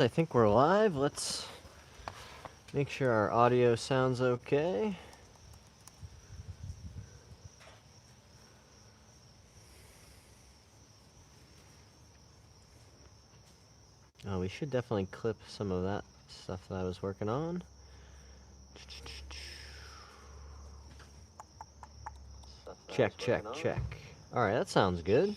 I think we're live. Let's make sure our audio sounds okay. Oh, we should definitely clip some of that stuff that I was working on. Check, check, check. All right, that sounds good.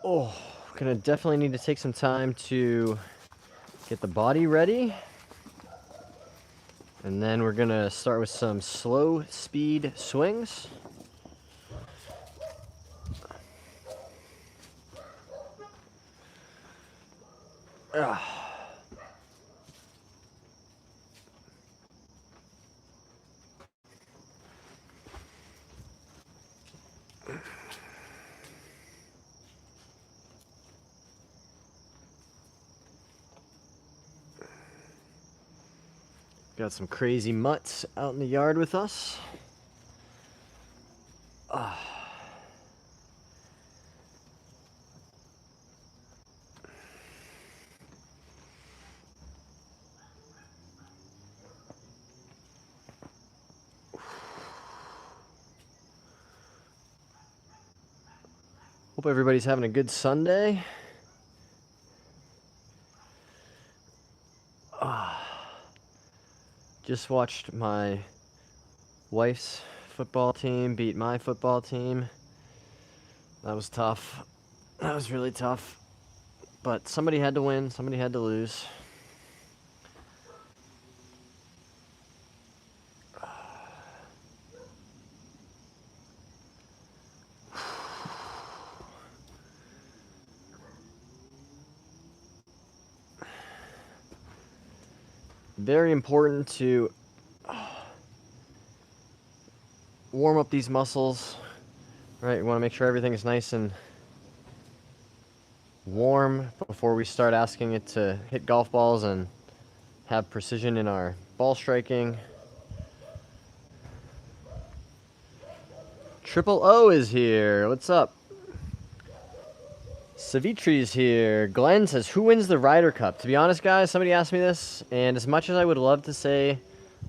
Oh, gonna definitely need to take some time to get the body ready. And then we're gonna start with some slow speed swings. Got some crazy mutts out in the yard with us. Hope everybody's having a good Sunday. Just watched my wife's football team beat my football team. That was tough. That was really tough. But somebody had to win, somebody had to lose. Very important to warm up these muscles, right? You want to make sure everything is nice and warm before we start asking it to hit golf balls and have precision in our ball striking. Triple O is here. What's up? Savitri's here. Glenn says, who wins the Ryder Cup? To be honest, guys, somebody asked me this, and as much as I would love to say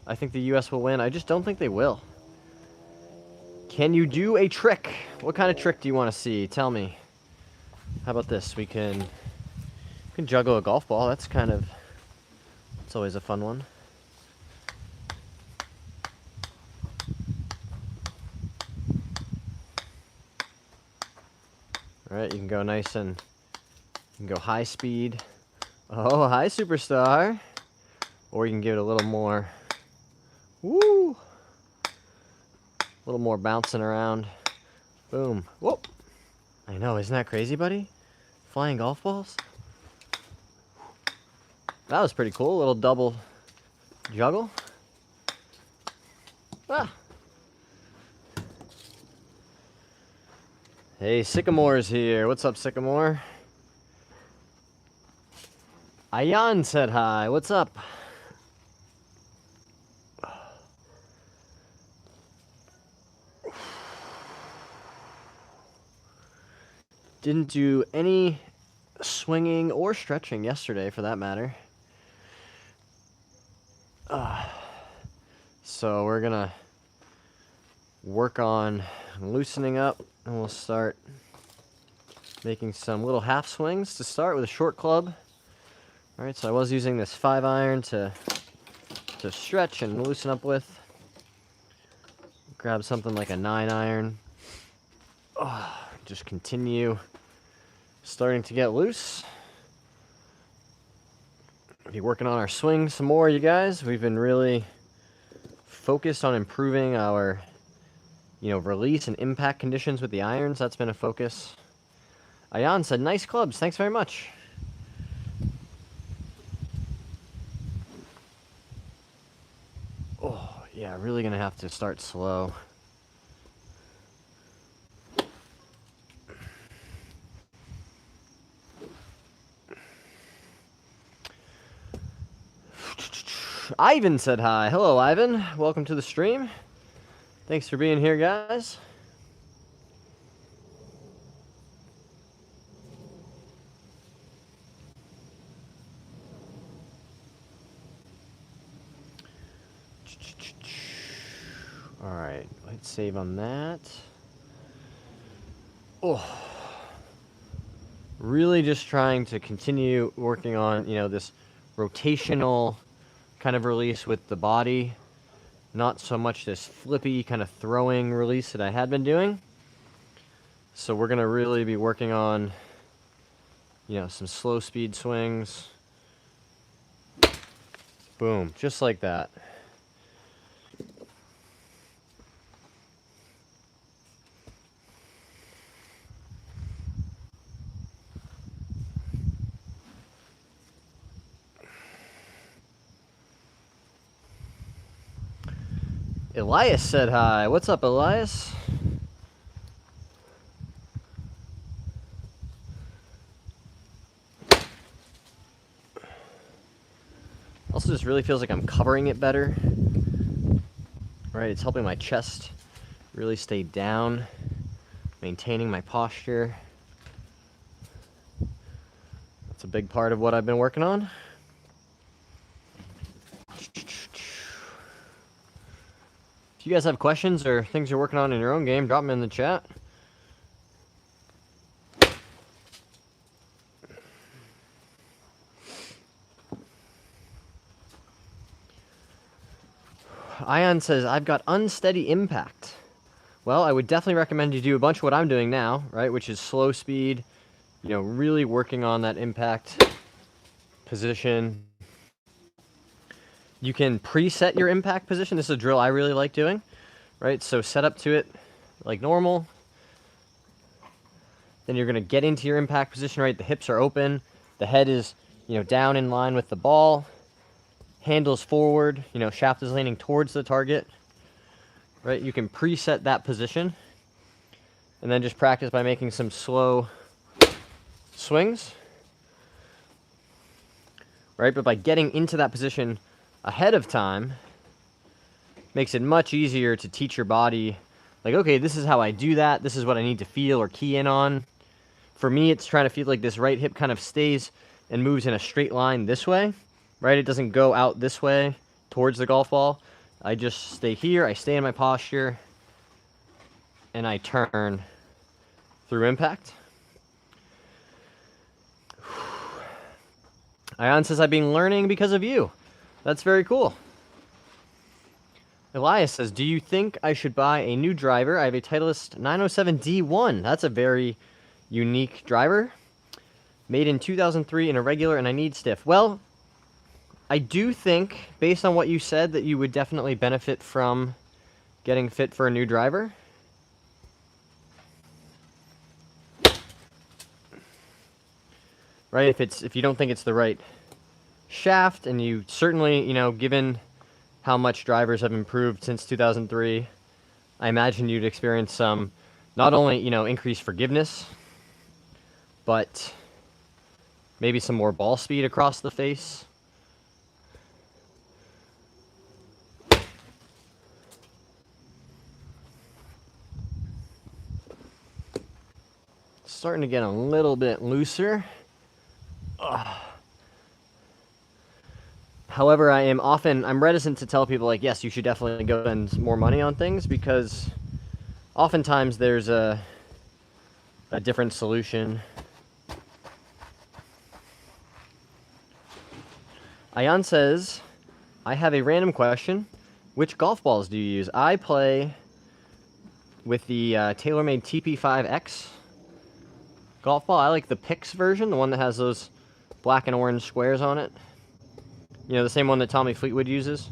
I think the U.S. will win, I just don't think they will. Can you do a trick? What kind of trick do you want to see? Tell me. How about this? We can juggle a golf ball. It's always a fun one. All right, you can go nice and you can go high speed. Oh, hi, superstar. Or you can give it a little more. Woo! A little more bouncing around. Boom. Whoop. I know, isn't that crazy, buddy? Flying golf balls? That was pretty cool. A little double juggle. Ah. Hey, Sycamore's here. What's up, Sycamore? Ayan said hi. What's up? Didn't do any swinging or stretching yesterday, for that matter. So we're gonna work on loosening up, and we'll start making some little half swings to start with a short club. All right, so I was using this 5-iron to stretch and loosen up with. Grab something like a 9-iron. Just continue starting to get loose. Be working on our swing some more, you guys. We've been really focused on improving our, release and impact conditions with the irons. That's been a focus. Ayan said, nice clubs. Thanks very much. Oh, yeah, really gonna have to start slow. Ivan said hi. Hello, Ivan. Welcome to the stream. Thanks for being here, guys. All right, let's save on that. Oh, really just trying to continue working on, this rotational kind of release with the body. Not so much this flippy kind of throwing release that I had been doing. So we're going to really be working on, some slow speed swings. Boom, just like that. Elias said hi. What's up, Elias? Also just really feels like I'm covering it better. Right, it's helping my chest really stay down, maintaining my posture. That's a big part of what I've been working on. If you guys have questions or things you're working on in your own game, drop them in the chat. Ion says, I've got unsteady impact. Well, I would definitely recommend you do a bunch of what I'm doing now, right, which is slow speed, really working on that impact position. You can preset your impact position. This is a drill I really like doing, right? So set up to it like normal. Then you're going to get into your impact position, right? The hips are open. The head is, down in line with the ball. Handles forward, shaft is leaning towards the target, right? You can preset that position and then just practice by making some slow swings, right? But by getting into that position ahead of time makes it much easier to teach your body, like, okay, this is how I do that. This is what I need to feel or key in on. For me, it's trying to feel like this right hip kind of stays and moves in a straight line this way, right? It doesn't go out this way towards the golf ball. I just stay here, I stay in my posture, and I turn through impact. Ion says, I've been learning because of you. That's very cool. Elias says, do you think I should buy a new driver? I have a Titleist 907D1. That's a very unique driver. Made in 2003 in a regular, and I need stiff. Well, I do think, based on what you said, that you would definitely benefit from getting fit for a new driver. Right, if you don't think it's the right shaft, and you certainly, given how much drivers have improved since 2003, I imagine you'd experience some, not only, increased forgiveness, but maybe some more ball speed across the face. Starting to get a little bit looser. However, I'm reticent to tell people, like, yes, you should definitely go spend more money on things, because oftentimes there's a different solution. Ayan says, I have a random question. Which golf balls do you use? I play with the TaylorMade TP5X golf ball. I like the Pix version, the one that has those black and orange squares on it. The same one that Tommy Fleetwood uses.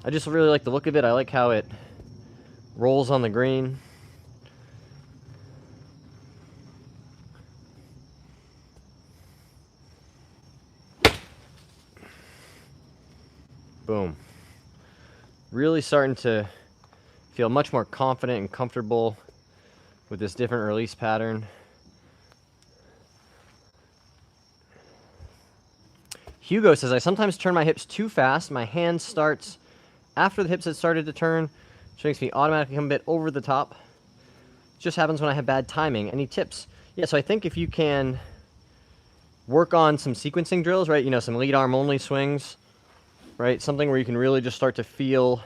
I just really like the look of it. I like how it rolls on the green. Boom. Really starting to feel much more confident and comfortable with this different release pattern. Hugo says, I sometimes turn my hips too fast. My hand starts after the hips had started to turn, which makes me automatically come a bit over the top. It just happens when I have bad timing. Any tips? Yeah, so I think if you can work on some sequencing drills, right? You know, some lead arm only swings, right? Something where you can really just start to feel,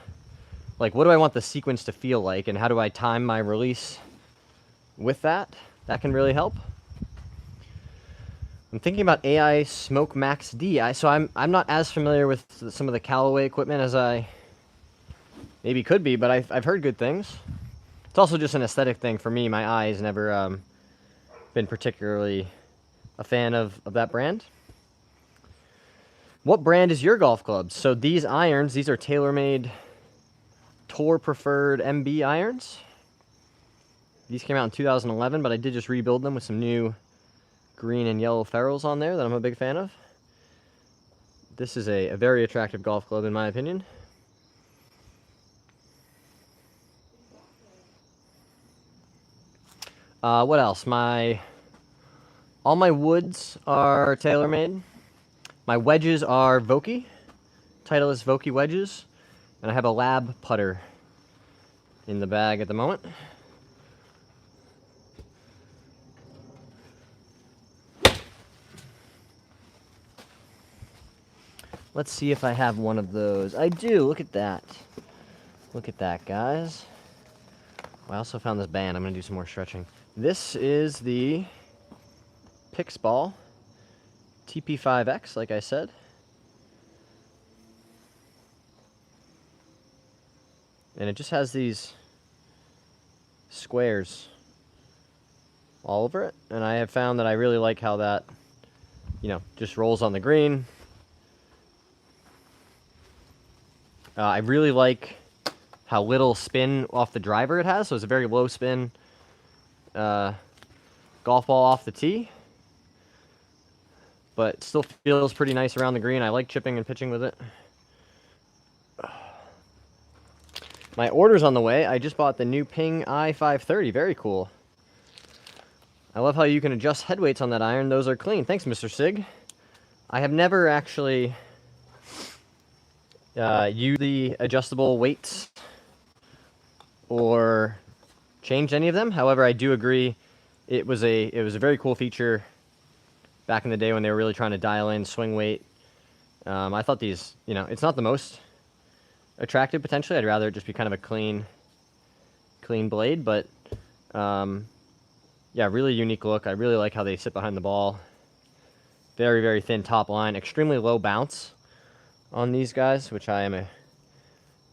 like, what do I want the sequence to feel like, and how do I time my release with that? That can really help. I'm thinking about AI Smoke Max D. So I'm not as familiar with some of the Callaway equipment as I maybe could be, but I've heard good things. It's also just an aesthetic thing for me. My eyes never been particularly a fan of that brand. What brand is your golf club? So these irons, these are TaylorMade Tour Preferred MB irons. These came out in 2011, but I did just rebuild them with some new green and yellow ferrules on there that I'm a big fan of. This is a very attractive golf club in my opinion. What else? All my woods are TaylorMade. My wedges are Vokey. Titleist Vokey wedges. And I have a lab putter in the bag at the moment. Let's see if I have one of those. I do. Look at that. Look at that, guys. I also found this band. I'm going to do some more stretching. This is the Pix Ball TP5X, like I said. And it just has these squares all over it. And I have found that I really like how that, you know, just rolls on the green. I really like how little spin off the driver it has. So it's a very low spin golf ball off the tee. But it still feels pretty nice around the green. I like chipping and pitching with it. My order's on the way. I just bought the new Ping i530. Very cool. I love how you can adjust head weights on that iron. Those are clean. Thanks, Mr. Sig. I have never actually used the adjustable weights or changed any of them. However, I do agree it was a very cool feature back in the day when they were really trying to dial in swing weight. I thought these, you know, it's not the most attractive potentially. I'd rather it just be kind of a clean blade, but yeah, really unique look. I really like how they sit behind the ball. Very, very thin top line, extremely low bounce on these guys, which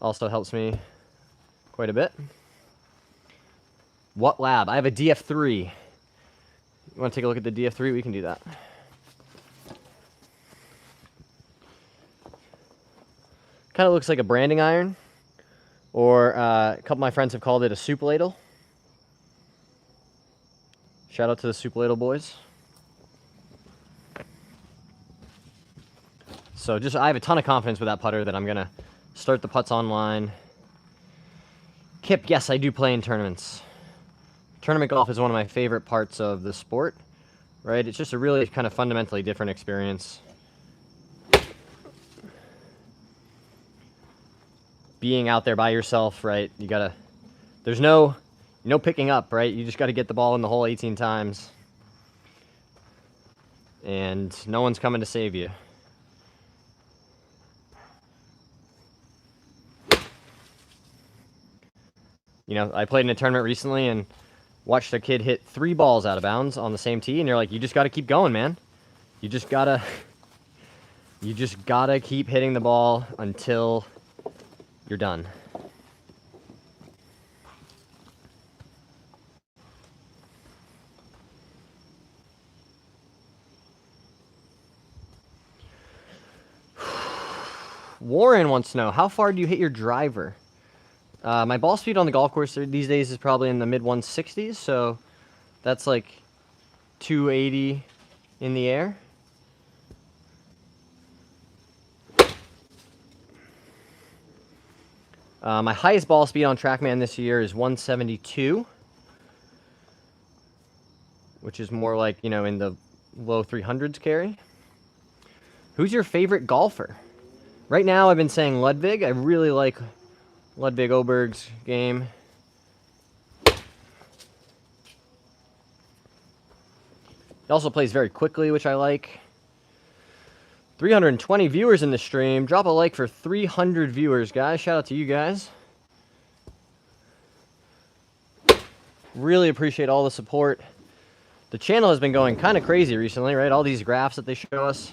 also helps me quite a bit. What lab? I have a DF3. You want to take a look at the DF3? We can do that. Kind of looks like a branding iron, or a couple of my friends have called it a soup ladle. Shout out to the soup ladle boys. So I have a ton of confidence with that putter that I'm going to start the putts online. Kip, yes, I do play in tournaments. Tournament golf is one of my favorite parts of the sport, right? It's just a really kind of fundamentally different experience. Being out there by yourself, right? You gotta, there's no picking up, right? You just gotta get the ball in the hole 18 times. And no one's coming to save you. You know, I played in a tournament recently and watched a kid hit 3 balls out of bounds on the same tee, and you're like, you just gotta keep going, man. You just gotta keep hitting the ball until you're done. Warren wants to know, how far do you hit your driver? My ball speed on the golf course these days is probably in the mid 160s, so that's like 280 in the air. My highest ball speed on TrackMan this year is 172, which is more like, you know, in the low 300s carry. Who's your favorite golfer? Right now, I've been saying Ludwig. I really like Ludwig Oberg's game. He also plays very quickly, which I like. 320 viewers in the stream. Drop a like for 300 viewers, guys. Shout out to you guys. Really appreciate all the support. The channel has been going kind of crazy recently, right? All these graphs that they show us.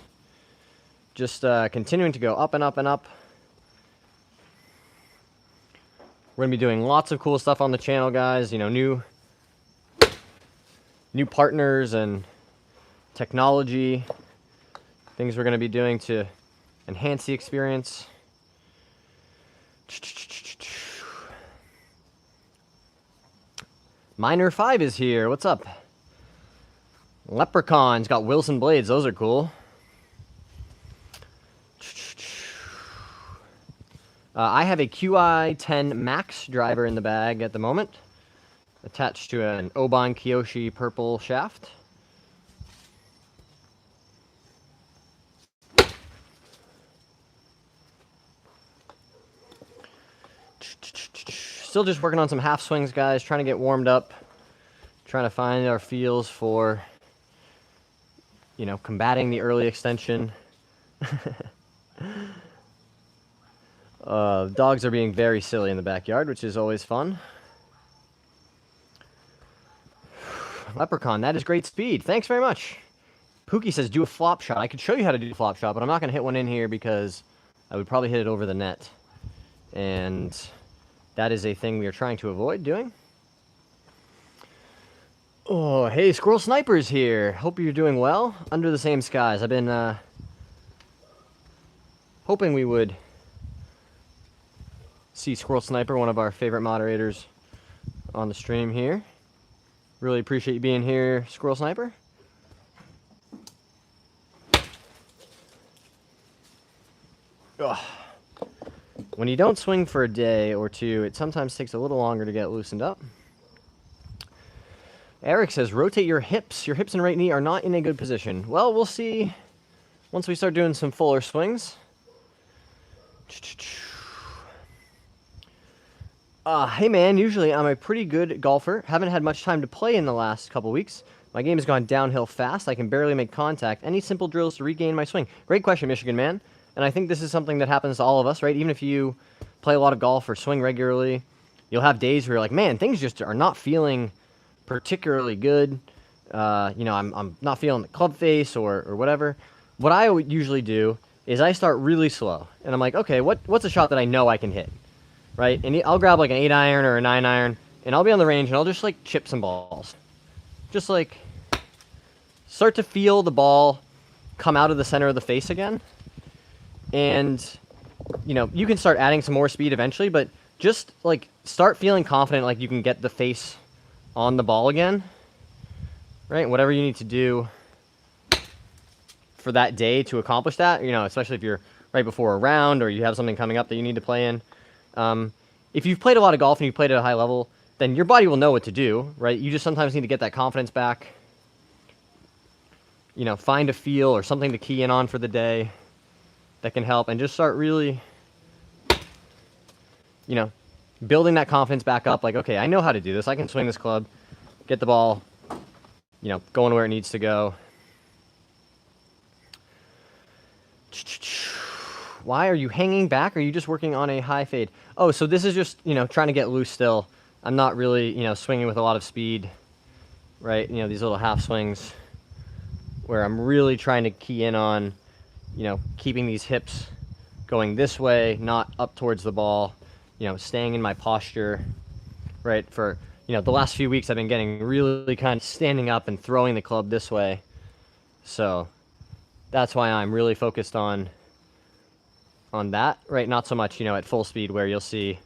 Just continuing to go up and up and up. We're going to be doing lots of cool stuff on the channel, guys. You know, new partners and technology. Things we're going to be doing to enhance the experience. Miner 5 is here. What's up? Leprechaun's got Wilson blades. Those are cool. I have a QI10 Max driver in the bag at the moment, attached to an Oban Kiyoshi purple shaft. Still just working on some half swings, guys, trying to get warmed up, trying to find our feels for, you know, combating the early extension. Dogs are being very silly in the backyard, which is always fun. Leprechaun, that is great speed. Thanks very much. Pookie says, do a flop shot. I could show you how to do a flop shot, but I'm not going to hit one in here because I would probably hit it over the net. And that is a thing we are trying to avoid doing. Oh, hey, Squirrel Sniper's here. Hope you're doing well. Under the same skies. I've been hoping we would see Squirrel Sniper, one of our favorite moderators, on the stream here. Really appreciate you being here, Squirrel Sniper. Ugh. When you don't swing for a day or two, it sometimes takes a little longer to get loosened up. Eric says, rotate your hips. Your hips and right knee are not in a good position. Well, we'll see once we start doing some fuller swings. Hey man, usually I'm a pretty good golfer. Haven't had much time to play in the last couple weeks. My game has gone downhill fast. I can barely make contact. Any simple drills to regain my swing? Great question, Michigan man. And I think this is something that happens to all of us, right? Even if you play a lot of golf or swing regularly, you'll have days where you're like, man, things just are not feeling particularly good. You know, I'm not feeling the club face or whatever. What I usually do is I start really slow. And I'm like, okay, what's a shot that I know I can hit? Right? And I'll grab like an 8-iron or a 9-iron, and I'll be on the range, and I'll just like chip some balls. Just like start to feel the ball come out of the center of the face again. And, you know, you can start adding some more speed eventually, but just like start feeling confident like you can get the face on the ball again. Right? Whatever you need to do for that day to accomplish that, you know, especially if you're right before a round or you have something coming up that you need to play in. If you've played a lot of golf and you've played at a high level, then your body will know what to do, right? You just sometimes need to get that confidence back. You know, find a feel or something to key in on for the day that can help, and just start really, you know, building that confidence back up. Like, okay, I know how to do this. I can swing this club, get the ball, you know, going where it needs to go. Why are you hanging back? Are you just working on a high fade? Oh, so this is just, you know, trying to get loose still. I'm not really, you know, swinging with a lot of speed, right? You know, these little half swings where I'm really trying to key in on, you know, keeping these hips going this way, not up towards the ball, you know, staying in my posture, right? For, you know, the last few weeks I've been getting really kind of standing up and throwing the club this way. So that's why I'm really focused on that, right? Not so much, you know, at full speed where you'll see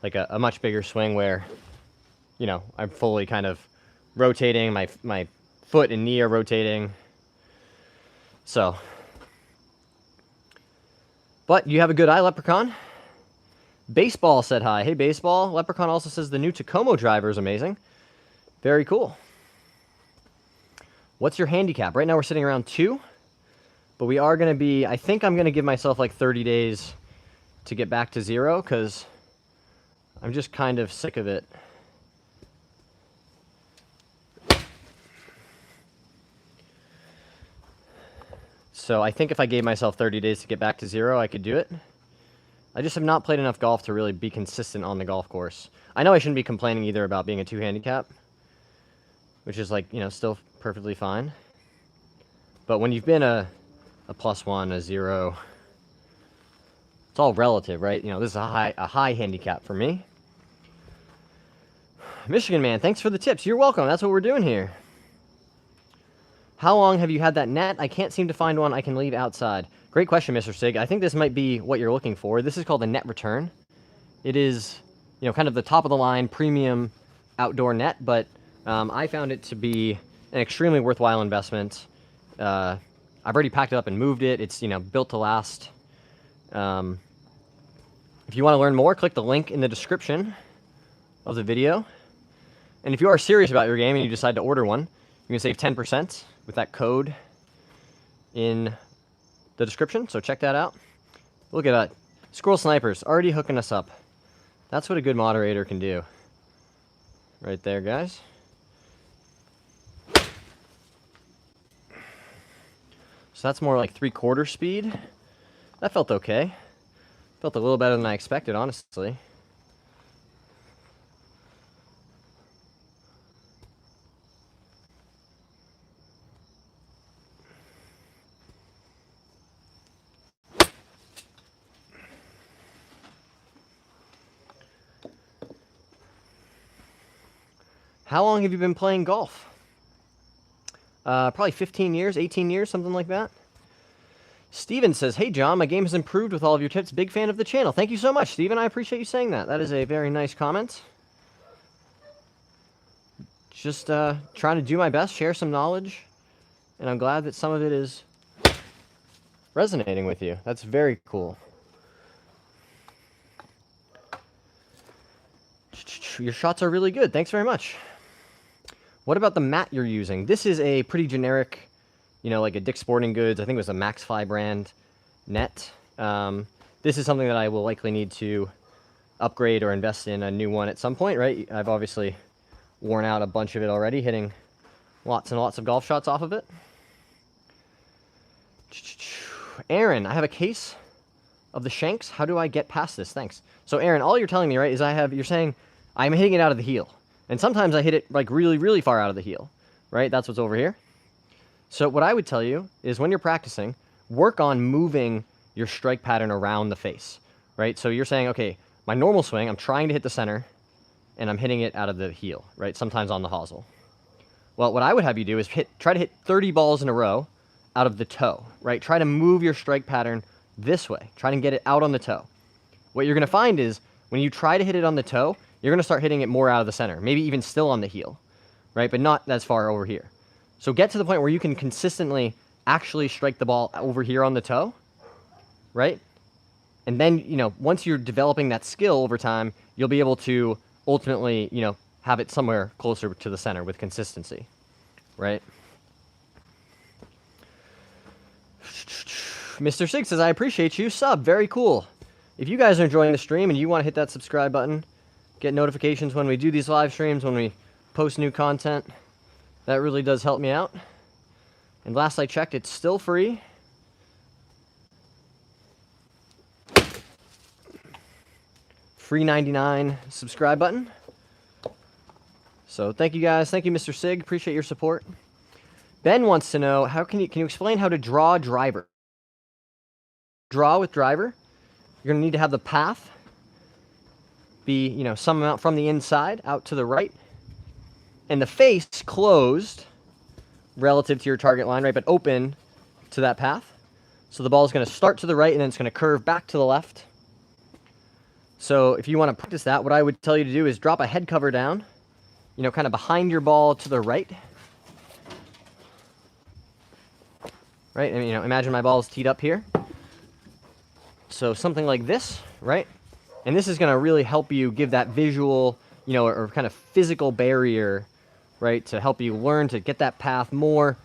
like a much bigger swing where, you know, I'm fully kind of rotating, my foot and knee are rotating. So, but you have a good eye, Leprechaun. Baseball said hi. Hey, Baseball. Leprechaun also says the new Tacoma driver is amazing. Very cool. What's your handicap? Right now we're sitting around 2. But we are going to be, I think I'm going to give myself like 30 days to get back to 0, because I'm just kind of sick of it. So I think if I gave myself 30 days to get back to 0, I could do it. I just have not played enough golf to really be consistent on the golf course. I know I shouldn't be complaining either about being a 2 handicap, which is like, you know, still perfectly fine. But when you've been a +1, a 0, it's all relative, right? You know, this is a high handicap for me. Michigan man, thanks for the tips. You're welcome. That's what we're doing here. How long have you had that net? I can't seem to find one I can leave outside. Great question, Mr. Sig. I think this might be what you're looking for. This is called a net return. It is, you know, kind of the top of the line premium outdoor net, but I found it to be an extremely worthwhile investment. I've already packed it up and moved it. It's, you know, built to last. If you want to learn more, click the link in the description of the video. And if you are serious about your game and you decide to order one, you can save 10% with that code in the description, so check that out. Look at that. Squirrel Snipers already hooking us up. That's what a good moderator can do. Right there, guys. So that's more like 3/4 speed. That felt okay. Felt a little better than I expected, honestly. How long have you been playing golf? Probably 15 years, 18 years, something like that. Steven says, hey, John, my game has improved with all of your tips. Big fan of the channel. Thank you so much, Steven. I appreciate you saying that. That is a very nice comment. Just trying to do my best, share some knowledge, and I'm glad that some of it is resonating with you. That's very cool. Your shots are really good. Thanks very much. What about the mat you're using? This is a pretty generic, you know, like a Dick's Sporting Goods, I think it was a MaxFly brand net. This is something that I will likely need to upgrade or invest in a new one at some point, right? I've obviously worn out a bunch of it already, hitting lots and lots of golf shots off of it. Aaron, I have a case of the shanks. How do I get past this? Thanks. So Aaron, all you're telling me, right, is you're saying I'm hitting it out of the heel. And sometimes I hit it like really, really far out of the heel, right? That's what's over here. So what I would tell you is when you're practicing, work on moving your strike pattern around the face, right? So you're saying, okay, my normal swing, I'm trying to hit the center, and I'm hitting it out of the heel, right? Sometimes on the hosel. Well, what I would have you do is try to hit 30 balls in a row out of the toe, right? Try to move your strike pattern this way. Try to get it out on the toe. What you're going to find is when you try to hit it on the toe, you're going to start hitting it more out of the center, maybe even still on the heel, right? But not as far over here. So get to the point where you can consistently actually strike the ball over here on the toe, right? And then, you know, once you're developing that skill over time, you'll be able to ultimately, you know, have it somewhere closer to the center with consistency, right? Mr. Sig says, I appreciate you. Sub, very cool. If you guys are enjoying the stream and you want to hit that subscribe button, get notifications when we do these live streams, when we post new content, that really does help me out. And last I checked, it's still free. Free 99 subscribe button. So thank you guys. Thank you, Mr. Sig. Appreciate your support. Ben wants to know, how can you explain how to draw driver? Draw with driver. You're going to need to have the path be, you know, some amount from the inside out to the right. And the face closed relative to your target line, right, but open to that path. So the ball is going to start to the right and then it's going to curve back to the left. So if you want to practice that, what I would tell you to do is drop a head cover down, you know, kind of behind your ball to the right. Right, and, you know, imagine my ball is teed up here. So something like this, right? And this is going to really help you give that visual, you know, or kind of physical barrier, right, to help you learn to get that path more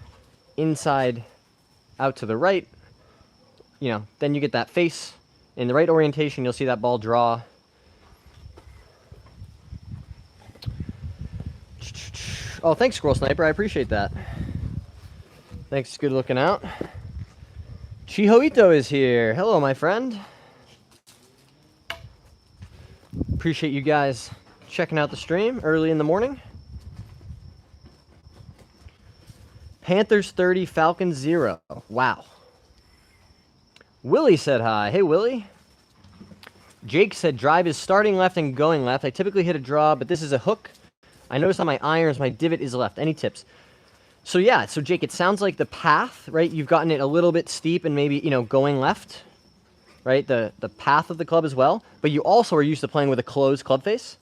inside out to the right then you get that face. In the right orientation, you'll see that ball draw. Oh, thanks, Squirrel Sniper. I appreciate that. Thanks, good looking out. Chihoito is here. Hello, my friend. Appreciate you guys checking out the stream early in the morning. Panthers 30, Falcons 0. Wow. Willie said hi. Hey, Willie. Jake said drive is starting left and going left. I typically hit a draw, but this is a hook. I noticed on my irons, my divot is left. Any tips? So yeah, so Jake, it sounds like the path, right? You've gotten it a little bit steep and maybe, going left, right? The path of the club as well. But you also are used to playing with a closed club face.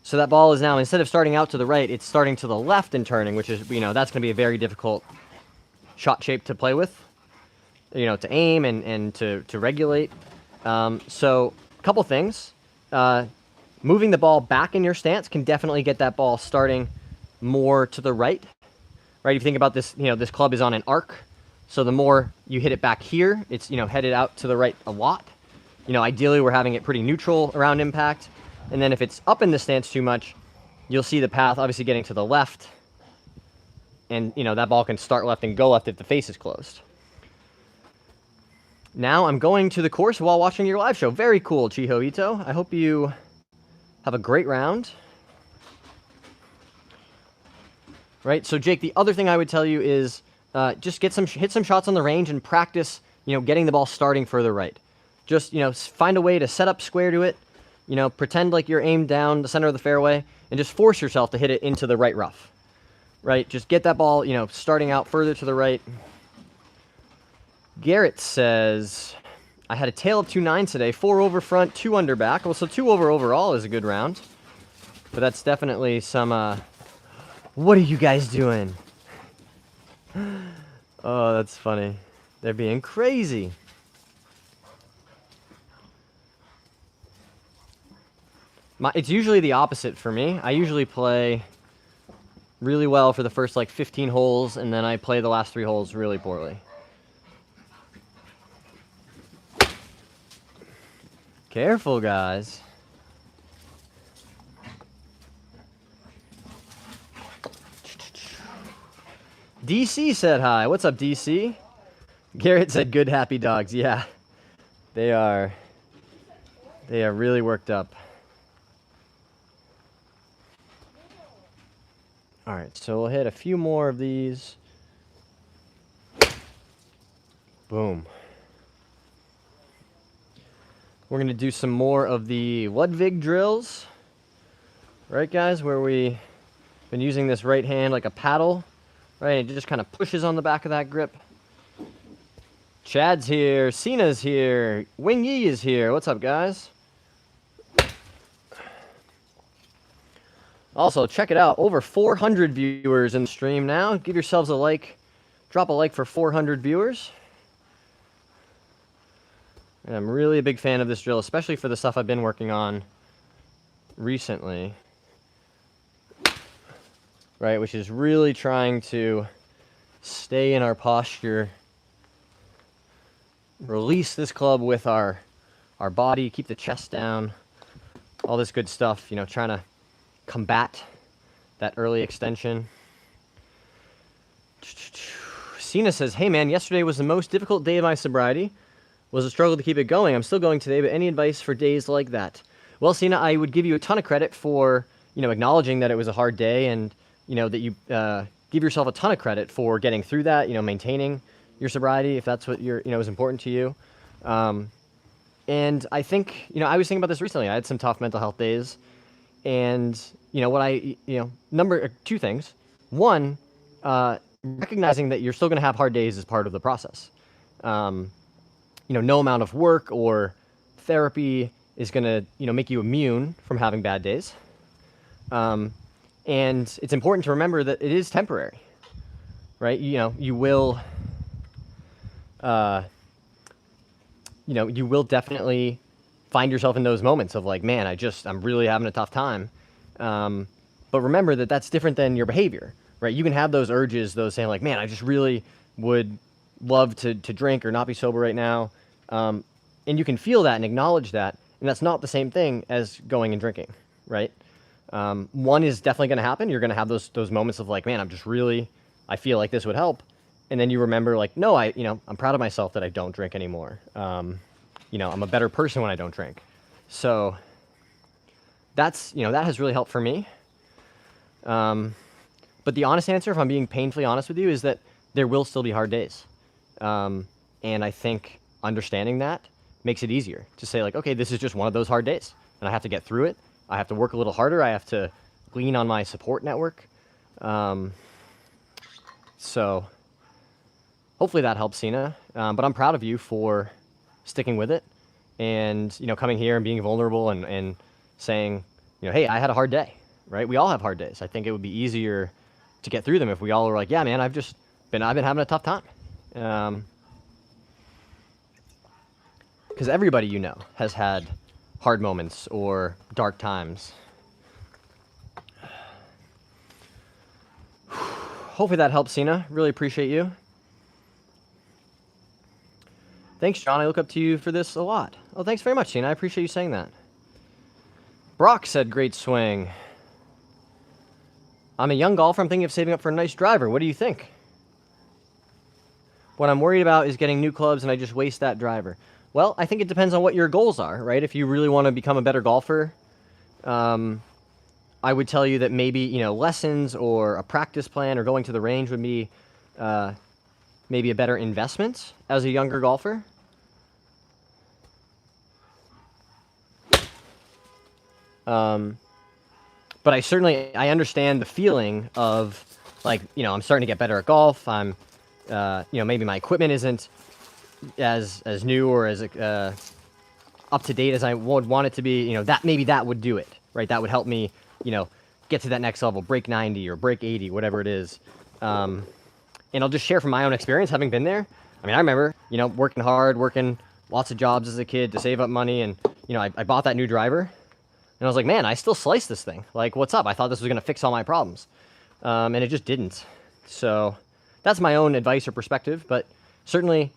So that ball is now, instead of starting out to the right, it's starting to the left and turning, which is, that's going to be a very difficult shot shape to play with, to aim and to regulate. So a couple things. Moving the ball back in your stance can definitely get that ball starting more to the right. Right, if you think about this, this club is on an arc, so the more you hit it back here, it's, headed out to the right a lot. Ideally we're having it pretty neutral around impact, and then if it's up in the stance too much, you'll see the path obviously getting to the left, and, that ball can start left and go left if the face is closed. Now I'm going to the course while watching your live show. Very cool, Chiho Ito. I hope you have a great round. Right, so Jake, the other thing I would tell you is just hit some shots on the range and practice, getting the ball starting further right. Just, find a way to set up square to it, pretend like you're aimed down the center of the fairway, and just force yourself to hit it into the right rough. Right, just get that ball, starting out further to the right. Garrett says, I had a tail of 2 9s today, 4 over front, 2 under back. Well, so 2 over overall is a good round. But that's definitely some, what are you guys doing? Oh, that's funny. They're being crazy. It's usually the opposite for me. I usually play really well for the first, 15 holes, and then I play the last 3 holes really poorly. Careful, guys. DC said hi. What's up, DC? Garrett said good happy dogs. Yeah. They are really worked up. All right, so we'll hit a few more of these. Boom. We're going to do some more of the Ludwig drills. Right, guys, where we've been using this right hand like a paddle. Right, it just kind of pushes on the back of that grip. Chad's here, Cena's here, Wing Yi is here. What's up, guys? Also, check it out. Over 400 viewers in the stream now. Give yourselves a like. Drop a like for 400 viewers. And I'm really a big fan of this drill, especially for the stuff I've been working on recently. Right, which is really trying to stay in our posture, release this club with our body, keep the chest down, all this good stuff, trying to combat that early extension. Cena says, hey man, yesterday was the most difficult day of my sobriety. Was a struggle to keep it going. I'm still going today, but any advice for days like that? Well, Cena, I would give you a ton of credit for, acknowledging that it was a hard day, and that you give yourself a ton of credit for getting through that, maintaining your sobriety, if that's what is important to you. And I think, I was thinking about this recently. I had some tough mental health days, and, two things. One, recognizing that you're still going to have hard days is part of the process. No amount of work or therapy is going to, make you immune from having bad days. And it's important to remember that it is temporary, right? You will definitely find yourself in those moments of like, man, I'm really having a tough time. But remember that that's different than your behavior, right? You can have those urges, those saying like, man, I just really would love to drink or not be sober right now. And you can feel that and acknowledge that, and that's not the same thing as going and drinking, right? One is definitely going to happen. You're going to have those moments of like, man, I feel like this would help, and then you remember like, no, I'm proud of myself that I don't drink anymore. I'm a better person when I don't drink. So that has really helped for me. But the honest answer, if I'm being painfully honest with you, is that there will still be hard days. And I think understanding that makes it easier to say like, okay, this is just one of those hard days and I have to get through it. I have to work a little harder. I have to lean on my support network. So hopefully that helps, Sina. But I'm proud of you for sticking with it and, coming here and being vulnerable and saying, hey, I had a hard day, right? We all have hard days. I think it would be easier to get through them if we all were like, yeah, man, I've been having a tough time. Because everybody has had hard moments or dark times. Hopefully that helps, Sina. Really appreciate you. Thanks, John. I look up to you for this a lot. Oh, thanks very much, Sina. I appreciate you saying that. Brock said, great swing. I'm a young golfer. I'm thinking of saving up for a nice driver. What do you think? What I'm worried about is getting new clubs and I just waste that driver. Well, I think it depends on what your goals are, right? If you really want to become a better golfer, I would tell you that maybe, lessons or a practice plan or going to the range would be maybe a better investment as a younger golfer. But I understand the feeling of like, I'm starting to get better at golf. I'm, maybe my equipment isn't as new or as up to date as I would want it to be. That would do it, right? That would help me, get to that next level, break 90 or break 80, whatever it is. And I'll just share from my own experience, having been there. I mean, I remember, working hard, working lots of jobs as a kid to save up money, and I bought that new driver. And I was like, man, I still slice this thing. Like, what's up? I thought this was going to fix all my problems. And it just didn't. So that's my own advice or perspective. But certainly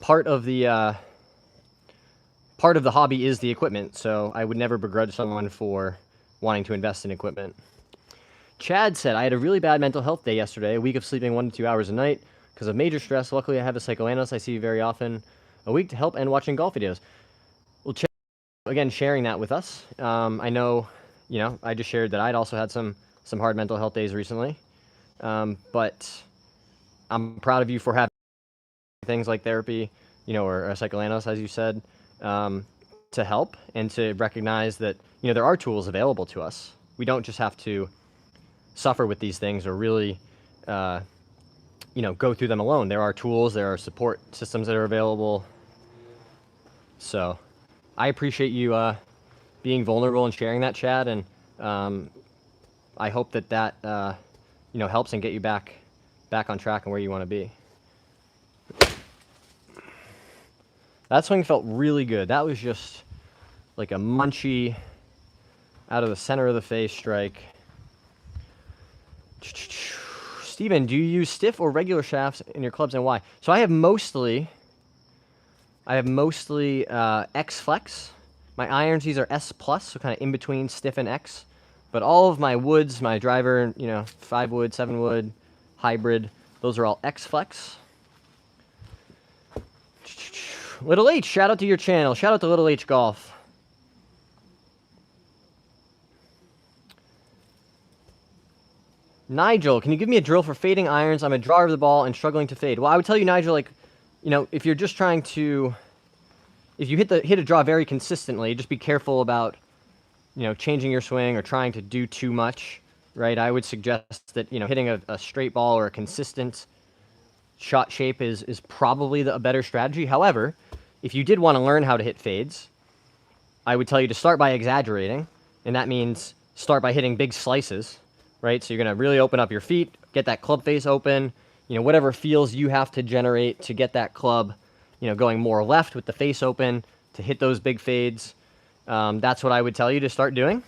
part of the hobby is the equipment. So I would never begrudge someone for wanting to invest in equipment. Chad said, I had a really bad mental health day yesterday. A week of sleeping 1 to 2 hours a night because of major stress. Luckily, I have a psychoanalyst I see very often. A week to help and watching golf videos. Well, again, sharing that with us. I know, I just shared that I'd also had some hard mental health days recently. But I'm proud of you for having things like therapy, or a psychoanalyst, as you said, to help and to recognize that, there are tools available to us. We don't just have to suffer with these things or really, go through them alone. There are tools, there are support systems that are available. So I appreciate you being vulnerable and sharing that, Chad, and I hope that helps and get you back on track and where you want to be. That swing felt really good. That was just like a munchy, out of the center of the face strike. Steven, do you use stiff or regular shafts in your clubs and why? So I have mostly X Flex. My irons, these are S Plus, so kind of in between stiff and X. But all of my woods, my driver, 5 wood, 7 wood, hybrid, those are all X Flex. Little H, shout out to your channel. Shout out to Little H Golf. Nigel, can you give me a drill for fading irons? I'm a drawer of the ball and struggling to fade. Well, I would tell you, Nigel, like, if you're just trying to, if you hit a draw very consistently, just be careful about, changing your swing or trying to do too much, right? I would suggest that, hitting a straight ball or a consistent shot shape is probably a better strategy. However, if you did want to learn how to hit fades, I would tell you to start by exaggerating, and that means start by hitting big slices, right? So you're going to really open up your feet, get that club face open, whatever feels you have to generate to get that club, going more left with the face open to hit those big fades. That's what I would tell you to start doing.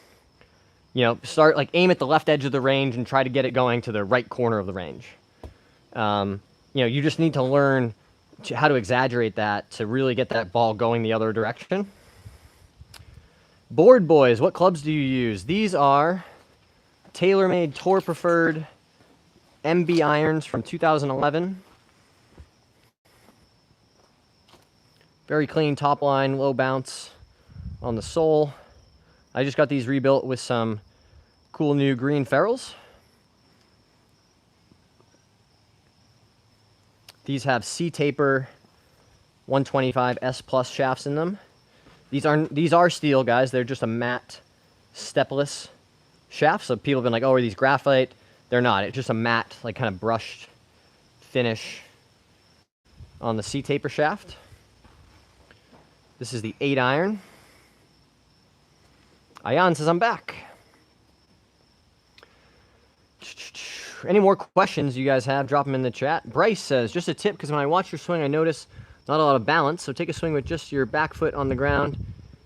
Start aim at the left edge of the range and try to get it going to the right corner of the range. You just need to learn how to exaggerate that to really get that ball going the other direction. Board boys, what clubs do you use? These are TaylorMade Tour Preferred MB irons from 2011. Very clean top line, low bounce on the sole. I just got these rebuilt with some cool new green ferrules. These have C-taper 125 S Plus shafts in them. These are steel, guys. They're just a matte, stepless shaft. So people have been like, oh, are these graphite? They're not. It's just a matte, like kind of brushed finish on the C-taper shaft. This is the 8-iron. Ayan says, I'm back. Any more questions you guys have, drop them in the chat. Bryce says, just a tip, because when I watch your swing, I notice not a lot of balance, so take a swing with just your back foot on the ground.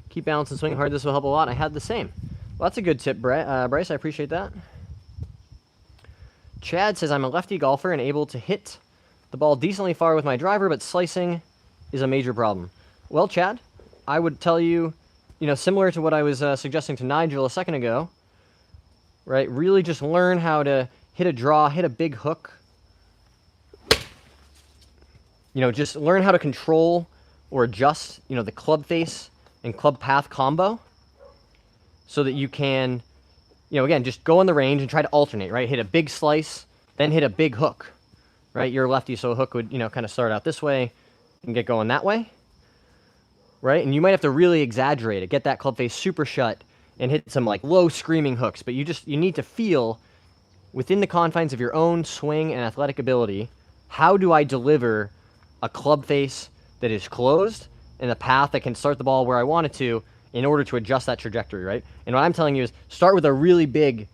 Keep balance and swing hard. This will help a lot. I had the same. Well, that's a good tip, Bryce. I appreciate that. Chad says, I'm a lefty golfer and able to hit the ball decently far with my driver, but slicing is a major problem. Well, Chad, I would tell you, similar to what I was suggesting to Nigel a second ago, right? Really just learn how to hit a draw, hit a big hook. Just learn how to control or adjust, the club face and club path combo so that you can, again, just go on the range and try to alternate, right? Hit a big slice, then hit a big hook, right? You're a lefty, so a hook would, kind of start out this way and get going that way, right? And you might have to really exaggerate it, get that club face super shut and hit some like low screaming hooks, but you need to feel within the confines of your own swing and athletic ability, how do I deliver a club face that is closed and a path that can start the ball where I want it to in order to adjust that trajectory, right? And what I'm telling you is start with a really big,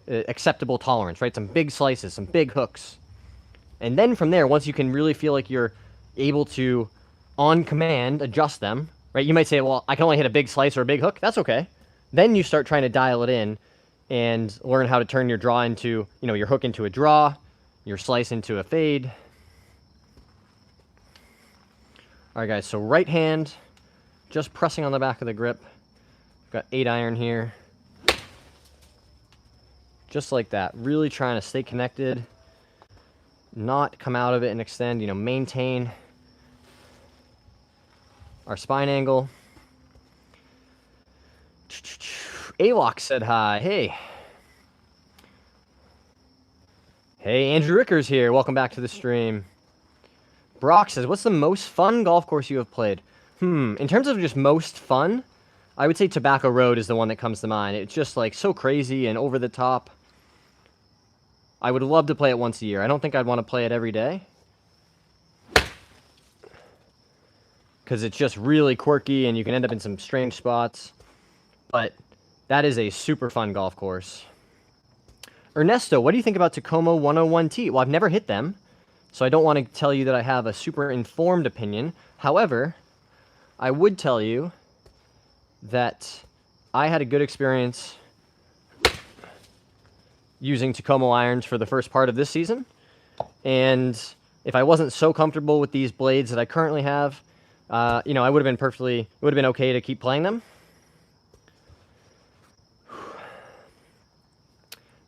acceptable tolerance, right? Some big slices, some big hooks. And then from there, once you can really feel like you're able to, on command, adjust them, right? You might say, well, I can only hit a big slice or a big hook. That's okay. Then you start trying to dial it in and learn how to turn your draw into, your hook into a draw, your slice into a fade. All right, guys, so right hand, just pressing on the back of the grip. Got 8-iron here. Just like that, really trying to stay connected, not come out of it and extend, maintain our spine angle. Alok said hi. Hey. Hey, Andrew Rickers here. Welcome back to the stream. Brock says, what's the most fun golf course you have played? In terms of just most fun, I would say Tobacco Road is the one that comes to mind. It's just like so crazy and over the top. I would love to play it once a year. I don't think I'd want to play it every day, because it's just really quirky and you can end up in some strange spots. But that is a super fun golf course. Ernesto, what do you think about Tacoma 101T? Well, I've never hit them, so I don't want to tell you that I have a super informed opinion. However, I would tell you that I had a good experience using Tacoma irons for the first part of this season. And if I wasn't so comfortable with these blades that I currently have, I would have been okay to keep playing them.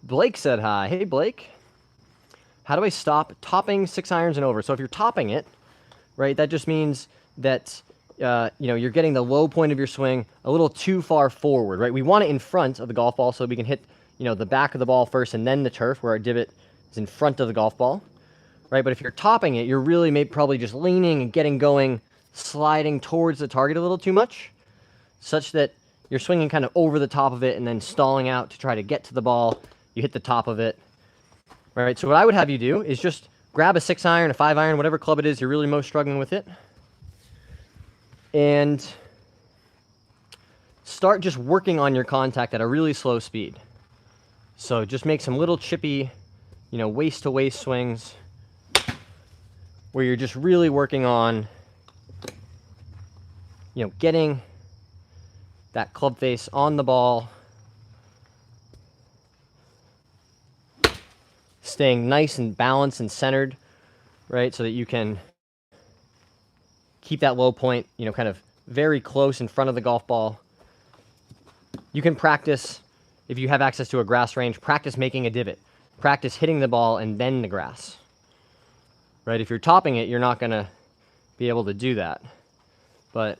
Blake said hi. Hey, Blake. How do I stop topping 6-irons and over? So if you're topping it, right, that just means that, you're getting the low point of your swing a little too far forward, right? We want it in front of the golf ball so we can hit, the back of the ball first and then the turf where our divot is in front of the golf ball, right? But if you're topping it, you're really probably just leaning and getting going, sliding towards the target a little too much, such that you're swinging kind of over the top of it and then stalling out to try to get to the ball. You hit the top of it. All right, so what I would have you do is just grab a 6-iron, a 5-iron, whatever club it is you're really most struggling with it, and start just working on your contact at a really slow speed. So just make some little chippy, waist-to-waist swings where you're just really working on, getting that club face on the ball, staying nice and balanced and centered, right, so that you can keep that low point, you know, kind of very close in front of the golf ball. You can practice, if you have access to a grass range, practice making a divot. Practice hitting the ball and then the grass. Right? If you're topping it, you're not going to be able to do that. But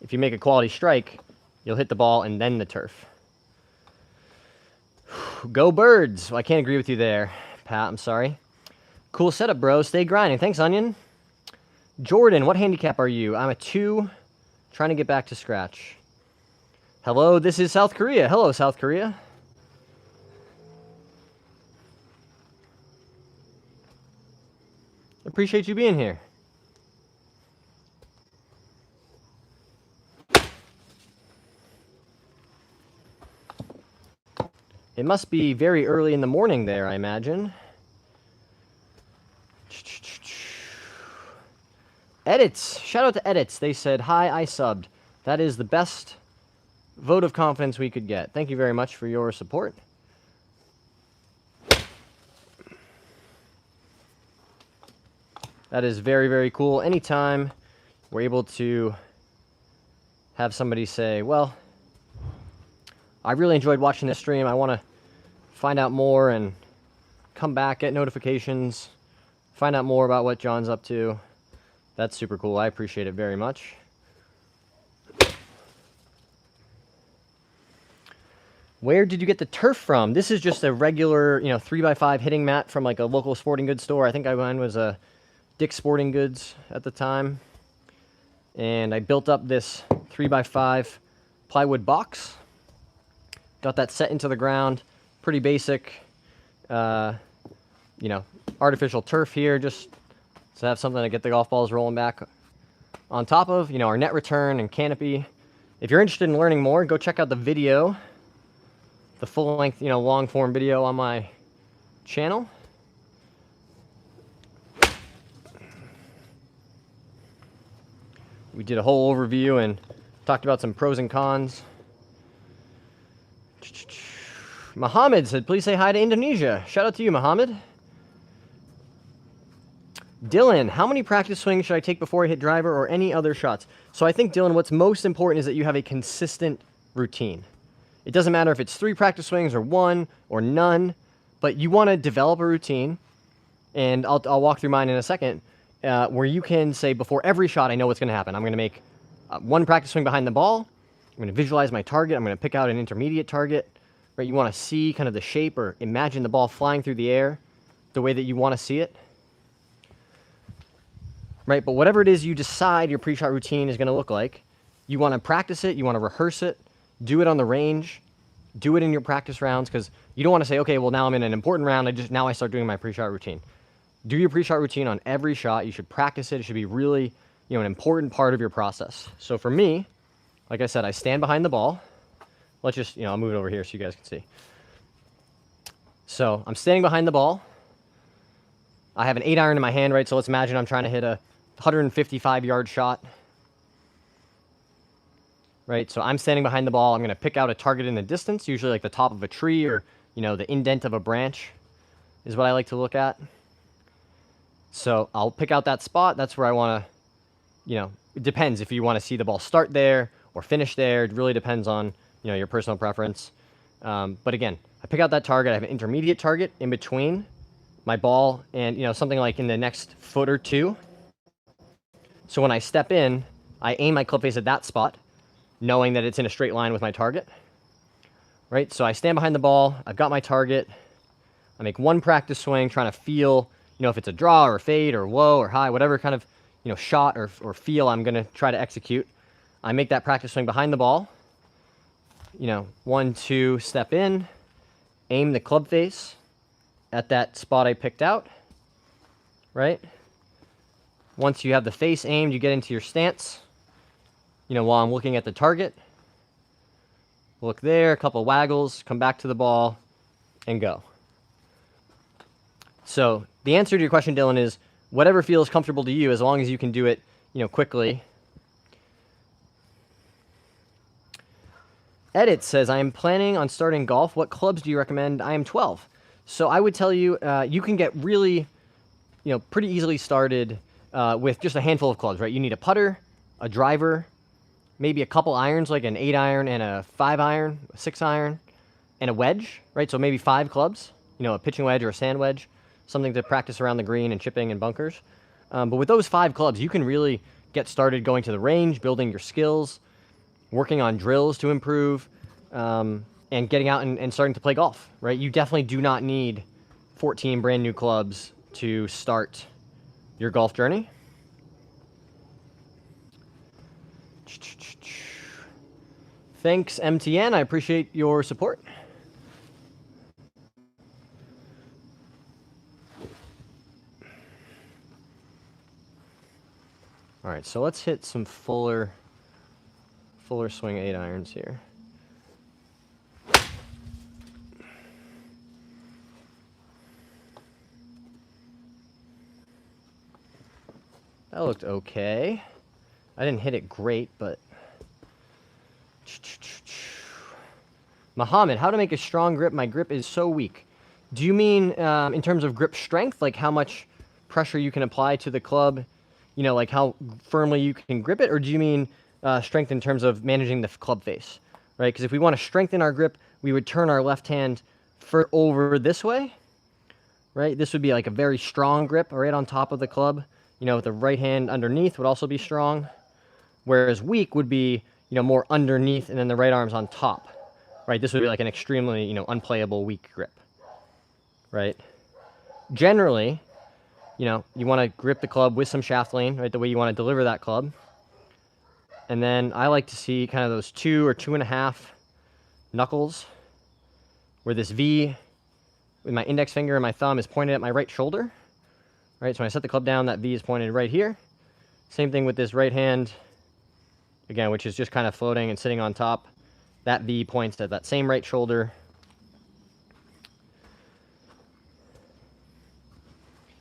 if you make a quality strike, you'll hit the ball and then the turf. Go Birds. Well, I can't agree with you there, Pat. I'm sorry. Cool setup, bro. Stay grinding. Thanks, Onion. Jordan, what handicap are you? I'm a 2, trying to get back to scratch. Hello, this is South Korea. Hello, South Korea. Appreciate you being here. It must be very early in the morning there, I imagine. Edits. Shout out to Edits. They said, hi, I subbed. That is the best vote of confidence we could get. Thank you very much for your support. That is very, very cool. Anytime we're able to have somebody say, well, I really enjoyed watching this stream. I want to find out more and come back, get notifications, find out more about what John's up to. That's super cool. I appreciate it very much. Where did you get the turf from? This is just a regular, 3x5 hitting mat from like a local sporting goods store. I think mine was a Dick's Sporting Goods at the time. And I built up this 3x5 plywood box. Got that set into the ground. Pretty basic, artificial turf here, just to have something to get the golf balls rolling back on top of, our net return and canopy. If you're interested in learning more, go check out the video, the full-length, long-form video on my channel. We did a whole overview and talked about some pros and cons. Mohammed said, please say hi to Indonesia. Shout out to you, Mohammed. Dylan, how many practice swings should I take before I hit driver or any other shots? So I think, Dylan, what's most important is that you have a consistent routine. It doesn't matter if it's 3 practice swings or 1 or none, but you want to develop a routine, and I'll walk through mine in a second, where you can say before every shot, I know what's going to happen. I'm going to make 1 practice swing behind the ball. I'm going to visualize my target. I'm going to pick out an intermediate target. Right? You want to see kind of the shape or imagine the ball flying through the air the way that you want to see it. Right? But whatever it is you decide your pre-shot routine is going to look like, you want to practice it, you want to rehearse it, do it on the range, do it in your practice rounds, because you don't want to say, okay, well, now I'm in an important round, now I start doing my pre-shot routine. Do your pre-shot routine on every shot. You should practice it. It should be really, an important part of your process. So for me, like I said, I stand behind the ball. Let's just, I'll move it over here so you guys can see. So I'm standing behind the ball. I have an 8-iron in my hand, right? So let's imagine I'm trying to hit a 155-yard shot. Right? So I'm standing behind the ball. I'm going to pick out a target in the distance, usually like the top of a tree or, the indent of a branch is what I like to look at. So I'll pick out that spot. That's where I want to, it depends if you want to see the ball start there or finish there. It really depends on, your personal preference. But again, I pick out that target. I have an intermediate target in between my ball and, something like in the next foot or 2. So when I step in, I aim my club face at that spot, knowing that it's in a straight line with my target. Right? So I stand behind the ball. I've got my target. I make 1 practice swing, trying to feel, if it's a draw or a fade or low or high, whatever kind of, shot or feel I'm going to try to execute. I make that practice swing behind the ball. 1, 2, step in, aim the club face at that spot I picked out. Right? Once you have the face aimed, you get into your stance, while I'm looking at the target. Look there, a couple waggles, come back to the ball, and go. So the answer to your question, Dylan, is whatever feels comfortable to you, as long as you can do it, quickly. Edit says, I am planning on starting golf. What clubs do you recommend? I am 12. So I would tell you, you can get really, pretty easily started with just a handful of clubs, right? You need a putter, a driver, maybe a couple irons, like an 8-iron and a 5-iron, a 6-iron, and a wedge, right? So maybe 5 clubs, a pitching wedge or a sand wedge, something to practice around the green and chipping and bunkers. But with those 5 clubs, you can really get started going to the range, building your skills, working on drills to improve, and getting out and starting to play golf, right? You definitely do not need 14 brand new clubs to start your golf journey. Thanks, MTN. I appreciate your support. All right, so let's hit some fuller swing 8-irons here. That looked okay. I didn't hit it great, but... Muhammad, how to make a strong grip? My grip is so weak. Do you mean in terms of grip strength, like how much pressure you can apply to the club, like how firmly you can grip it? Or do you mean strength in terms of managing the club face, right? Because if we want to strengthen our grip, we would turn our left hand over this way, right? This would be like a very strong grip right on top of the club. With the right hand underneath would also be strong, whereas weak would be, more underneath and then the right arm's on top, right? This would be like an extremely, unplayable weak grip, right? Generally, you want to grip the club with some shaft lean, right? The way you want to deliver that club. And then I like to see kind of those 2 or 2.5 knuckles where this V with my index finger and my thumb is pointed at my right shoulder. Right, so when I set the club down, that V is pointed right here. Same thing with this right hand, again, which is just kind of floating and sitting on top. That V points at that same right shoulder.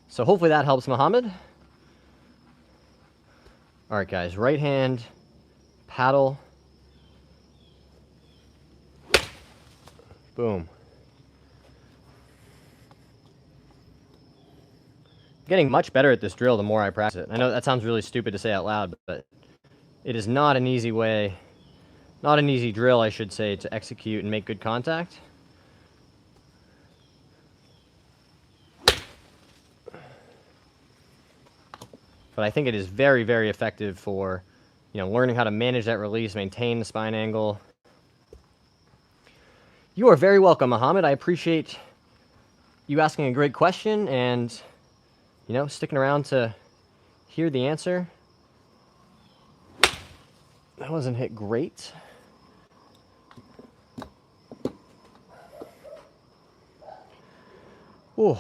So hopefully that helps, Muhammad. All right, guys, right hand, paddle. Boom. Getting much better at this drill the more I practice it. I know that sounds really stupid to say out loud, but it is not an easy drill, I should say, to execute and make good contact. But I think it is very, very effective for, learning how to manage that release, maintain the spine angle. You are very welcome, Muhammad. I appreciate you asking a great question and sticking around to hear the answer. That wasn't hit great. Ooh.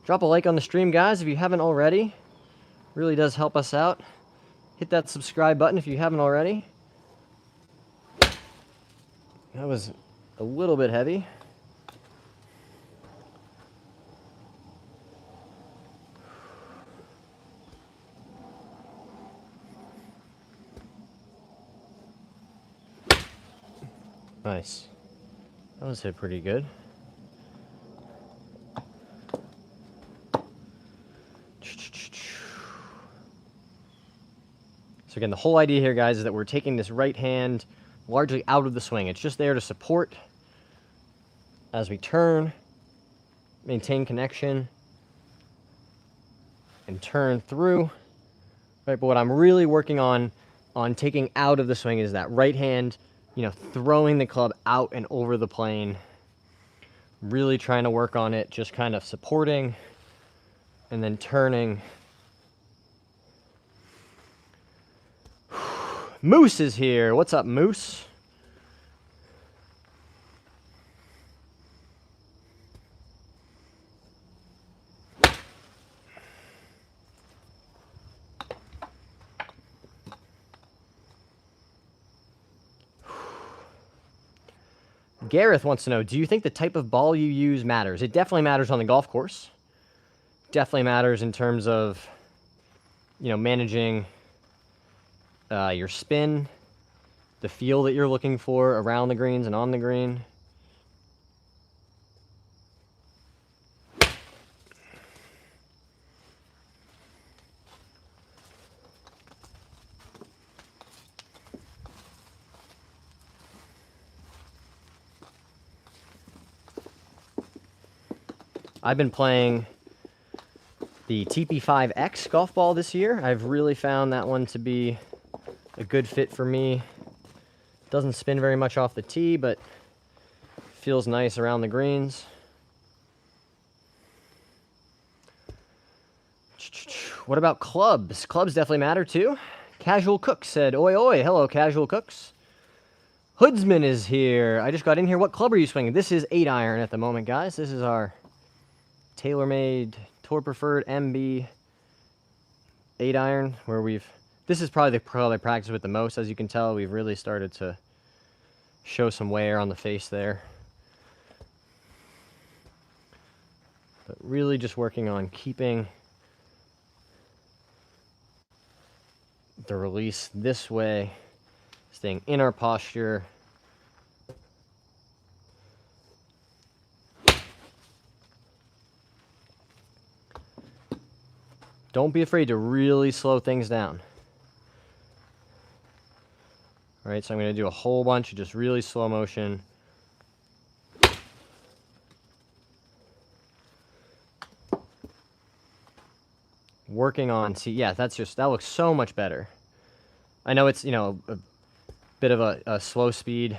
Drop a like on the stream, guys, if you haven't already. Really does help us out. Hit that subscribe button if you haven't already. That was a little bit heavy. Nice. That was hit pretty good. So again, the whole idea here, guys, is that we're taking this right hand largely out of the swing. It's just there to support as we turn, maintain connection, and turn through. Right, but what I'm really working on taking out of the swing is that right hand, throwing the club out and over the plane. Really trying to work on it, just kind of supporting and then turning. Moose is here. What's up, Moose? Gareth wants to know, do you think the type of ball you use matters? It definitely matters on the golf course. Definitely matters in terms of, managing your spin, the feel that you're looking for around the greens and on the green. I've been playing the TP5X golf ball this year. I've really found that one to be a good fit for me. Doesn't spin very much off the tee, but feels nice around the greens. What about clubs? Clubs definitely matter too. Casual Cook said, oi oi, hello Casual Cooks. Hoodsman is here. I just got in here. What club are you swinging? This is 8-iron at the moment, guys. This is our TaylorMade Tour Preferred MB 8-iron, where this is probably the club I practice with the most. As you can tell, we've really started to show some wear on the face there. But really just working on keeping the release this way, staying in our posture. Don't be afraid to really slow things down. All right, so I'm going to do a whole bunch of just really slow motion. Working on, see, yeah, that looks so much better. I know it's, a bit of a slow speed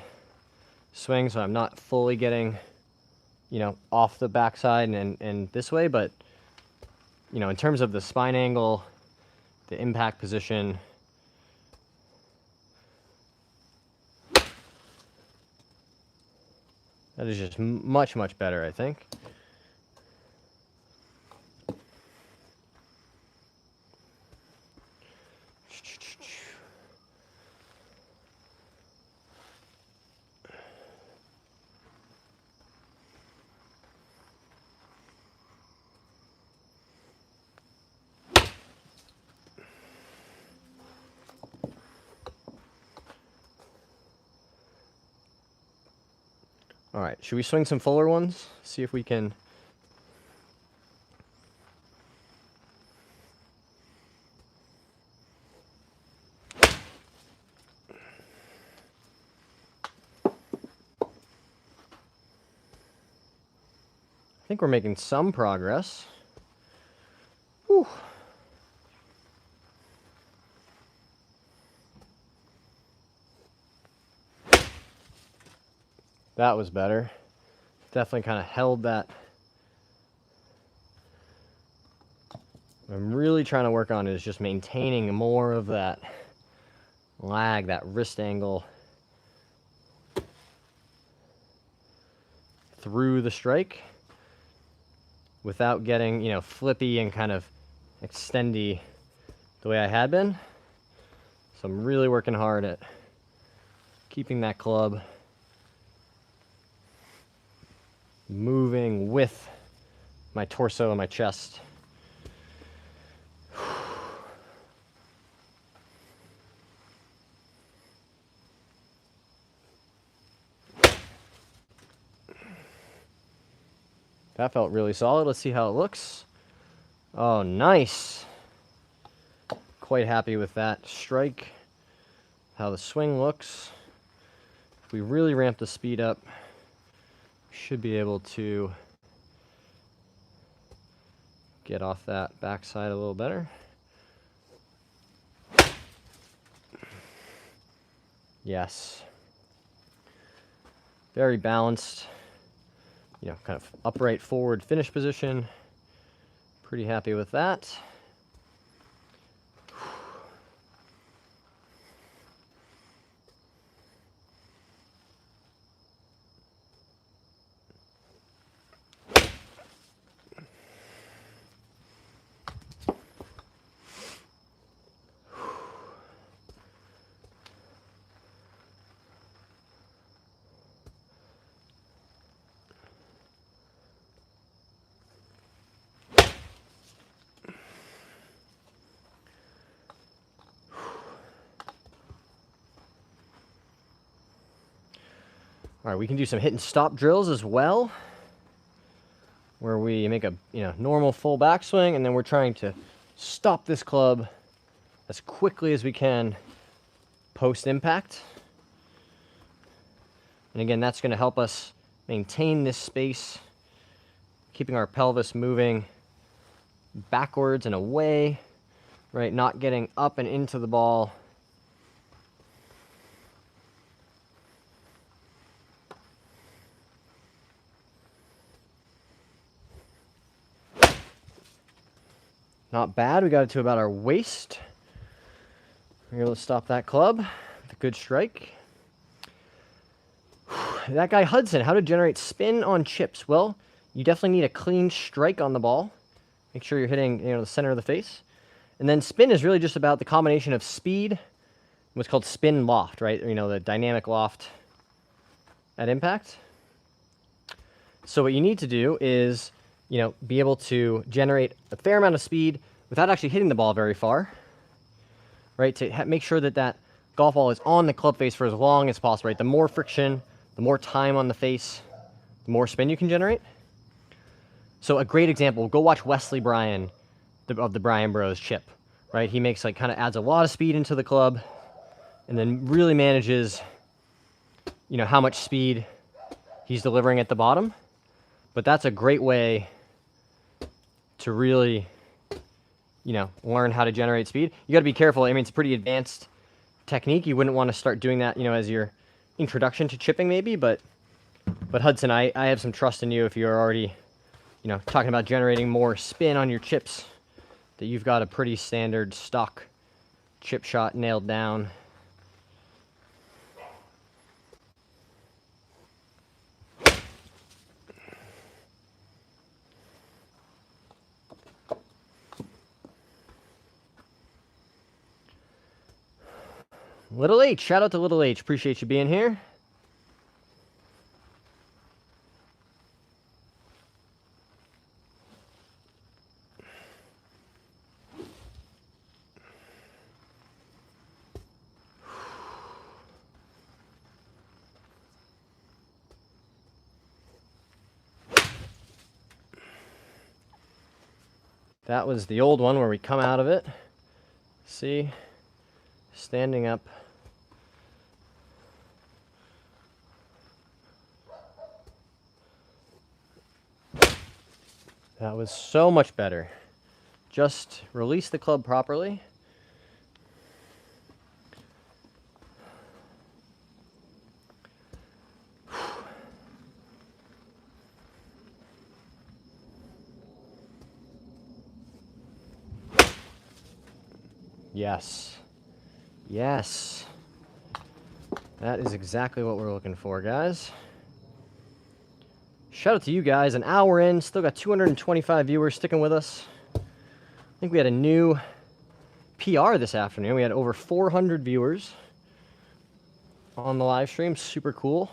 swing, so I'm not fully getting, off the backside and this way, but, in terms of the spine angle, the impact position, that is just much, much better, I think. All right, should we swing some fuller ones? See if we can. I think we're making some progress. Whew. That was better. Definitely kind of held that. What I'm really trying to work on is just maintaining more of that lag, that wrist angle through the strike without getting, flippy and kind of extendy the way I had been. So I'm really working hard at keeping that club moving with my torso and my chest. That felt really solid. Let's see how it looks. Oh, nice. Quite happy with that strike, how the swing looks. If we really ramp the speed up, we should be able to get off that backside a little better. Yes. Very balanced. Kind of upright forward finish position. Pretty happy with that. All right, we can do some hit and stop drills as well, where we make a normal full backswing, and then we're trying to stop this club as quickly as we can post impact. And again, that's going to help us maintain this space, keeping our pelvis moving backwards and away, right? Not getting up and into the ball. Not bad. We got it to about our waist. We're able to stop that club with a good strike. That guy Hudson, how to generate spin on chips. Well, you definitely need a clean strike on the ball. Make sure you're hitting, the center of the face. And then spin is really just about the combination of speed, what's called spin loft, right? The dynamic loft at impact. So what you need to do is, be able to generate a fair amount of speed without actually hitting the ball very far, right? To make sure that that golf ball is on the club face for as long as possible, right? The more friction, the more time on the face, the more spin you can generate. So a great example, go watch Wesley Bryan of the Bryan Bros chip, right? He makes kind of adds a lot of speed into the club and then really manages, how much speed he's delivering at the bottom. But that's a great way to really, learn how to generate speed. You got to be careful. I mean, it's a pretty advanced technique. You wouldn't want to start doing that, as your introduction to chipping maybe, but Hudson, I have some trust in you if you're already, talking about generating more spin on your chips, that you've got a pretty standard stock chip shot nailed down. Little H, shout out to Little H. Appreciate you being here. That was the old one where we come out of it. See? Standing up. That was so much better. Just release the club properly. Yes. Yes. That is exactly what we're looking for, guys. Shout out to you guys. An hour in, still got 225 viewers sticking with us. I think we had a new PR this afternoon. We had over 400 viewers on the live stream. Super cool.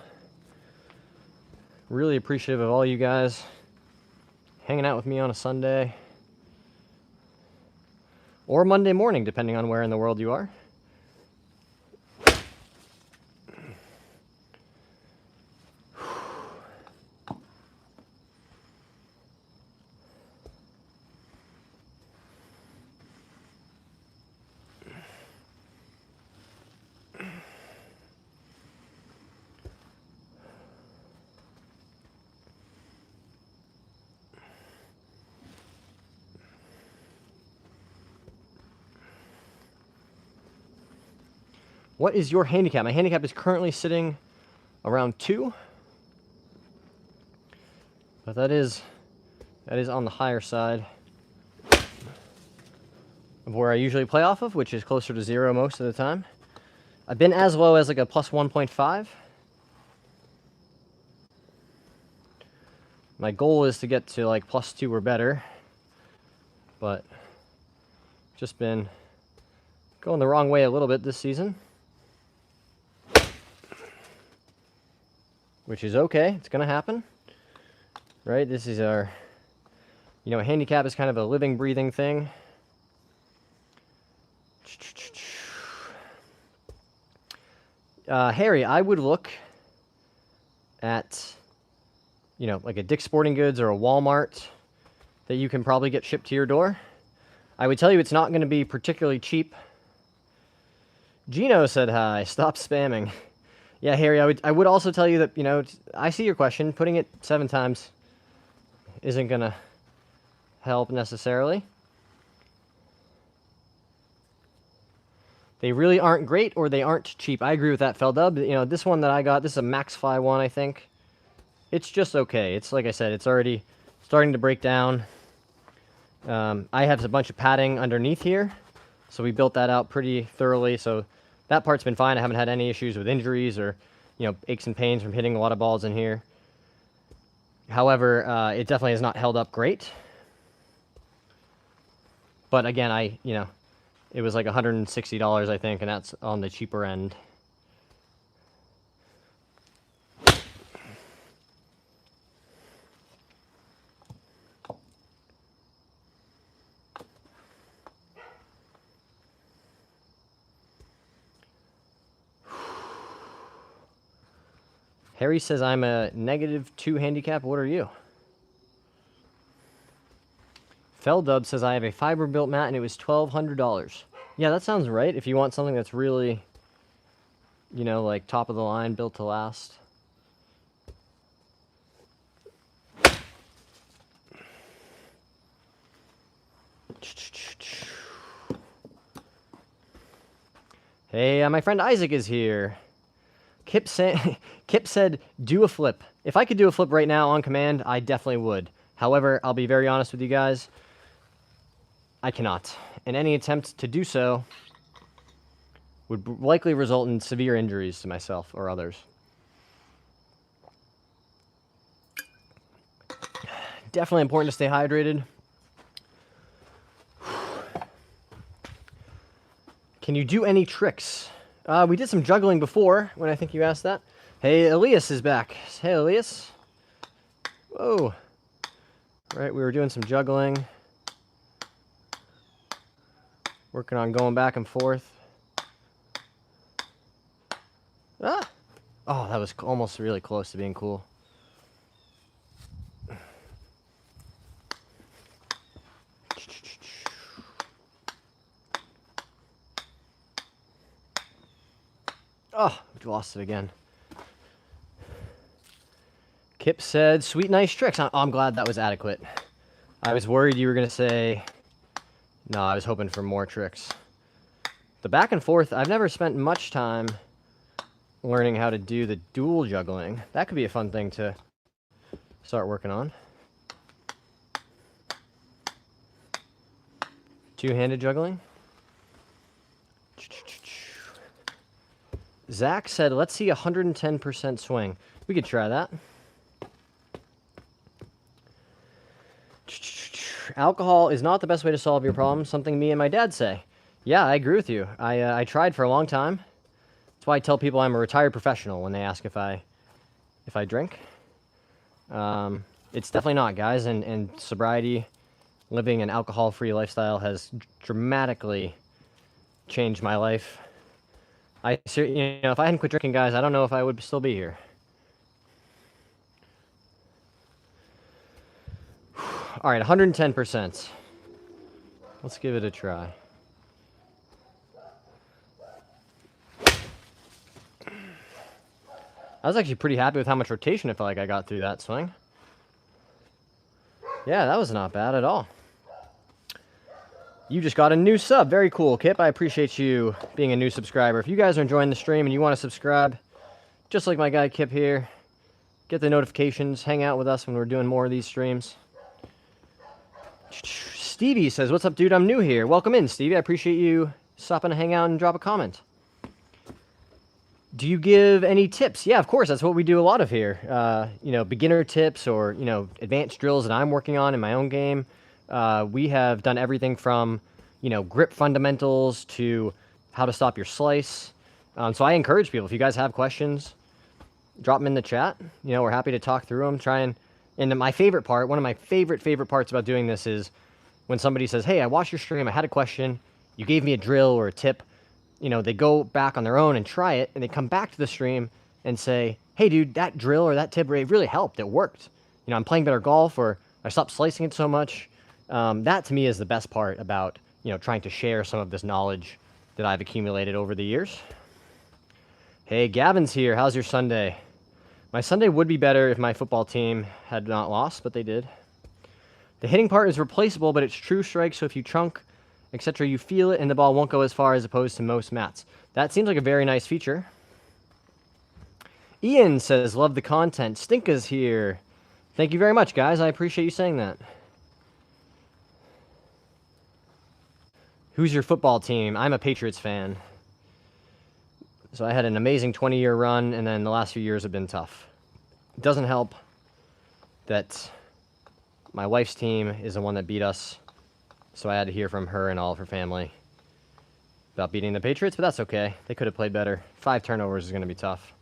Really appreciative of all you guys hanging out with me on a Sunday or Monday morning, depending on where in the world you are. What is your handicap? My handicap is currently sitting around 2. But that is on the higher side of where I usually play off of, which is closer to 0 most of the time. I've been as low as a plus 1.5. My goal is to get to plus 2 or better, but just been going the wrong way a little bit this season. Which is okay, it's gonna happen, right? This is our, a handicap is kind of a living, breathing thing. Harry, I would look at, like a Dick's Sporting Goods or a Walmart that you can probably get shipped to your door. I would tell you it's not gonna be particularly cheap. Gino said hi, stop spamming. Yeah, Harry, I would also tell you that, I see your question. Putting it 7 times isn't going to help necessarily. They really aren't great, or they aren't cheap. I agree with that, Feldub. You know, this one that I got, this is a Max Fly one, I think. It's just okay. It's, like I said, it's already starting to break down. I have a bunch of padding underneath here, so we built that out pretty thoroughly. So that part's been fine. I haven't had any issues with injuries or, you know, aches and pains from hitting a lot of balls in here. However, it definitely has not held up great. But again, you know, it was like $160, I think, and that's on the cheaper end. Harry says I'm a -2 handicap. What are you? Feldub says I have a fiber-built mat and it was $1,200. Yeah, that sounds right. If you want something that's really, you know, like top of the line, built to last. Hey, my friend Isaac is here. Kip said, do a flip. If I could do a flip right now on command, I definitely would. However, I'll be very honest with you guys. I cannot. And any attempt to do so would likely result in severe injuries to myself or others. Definitely important to stay hydrated. Can you do any tricks? We did some juggling before, when I think you asked that. Hey, Elias is back. Hey, Elias. Whoa. Right, we were doing some juggling. Working on going back and forth. Ah! Oh, that was almost really close to being cool. Oh, we lost it again. Kip said, sweet, nice tricks. Oh, I'm glad that was adequate. I was worried you were going to say... No, I was hoping for more tricks. The back and forth, I've never spent much time learning how to do the dual juggling. That could be a fun thing to start working on. Two-handed juggling. Zach said, let's see 110% swing. We could try that. Alcohol is not the best way to solve your problems, something me and my dad say. Yeah, I agree with you. I tried for a long time. That's why I tell people I'm a retired professional when they ask if I drink. It's definitely not, guys, and sobriety, living an alcohol-free lifestyle has dramatically changed my life. You know, if I hadn't quit drinking, guys, I don't know if I would still be here. All right, 110%. Let's give it a try. I was actually pretty happy with how much rotation it felt like I got through that swing. Yeah, that was not bad at all. You just got a new sub. Very cool, Kip. I appreciate you being a new subscriber. If you guys are enjoying the stream and you want to subscribe, just like my guy Kip here, get the notifications, hang out with us when we're doing more of these streams. Stevie says, what's up, dude? I'm new here. Welcome in, Stevie. I appreciate you stopping to hang out and drop a comment. Do you give any tips? Yeah, of course. That's what we do a lot of here. You know, beginner tips or, you know, advanced drills that I'm working on in my own game. We have done everything from, you know, grip fundamentals to how to stop your slice. So I encourage people, if you guys have questions, drop them in the chat. You know, we're happy to talk through them. And my favorite part, one of my favorite parts about doing this is when somebody says, hey, I watched your stream, I had a question, you gave me a drill or a tip. You know, they go back on their own and try it, and they come back to the stream and say, hey, dude, that drill or that tip really helped. It worked. You know, I'm playing better golf, or I stopped slicing it so much. That, to me, is the best part about, you know, trying to share some of this knowledge that I've accumulated over the years. Hey, Gavin's here. How's your Sunday? My Sunday would be better if my football team had not lost, but they did. The hitting part is replaceable, but it's true strike, so if you chunk, etc., you feel it, and the ball won't go as far as opposed to most mats. That seems like a very nice feature. Ian says, love the content. Stinka's here. Thank you very much, guys. I appreciate you saying that. Who's your football team? I'm a Patriots fan. So I had an amazing 20-year run, and then the last few years have been tough. It doesn't help that my wife's team is the one that beat us, so I had to hear from her and all of her family about beating the Patriots, but that's okay. They could have played better. 5 turnovers is going to be tough.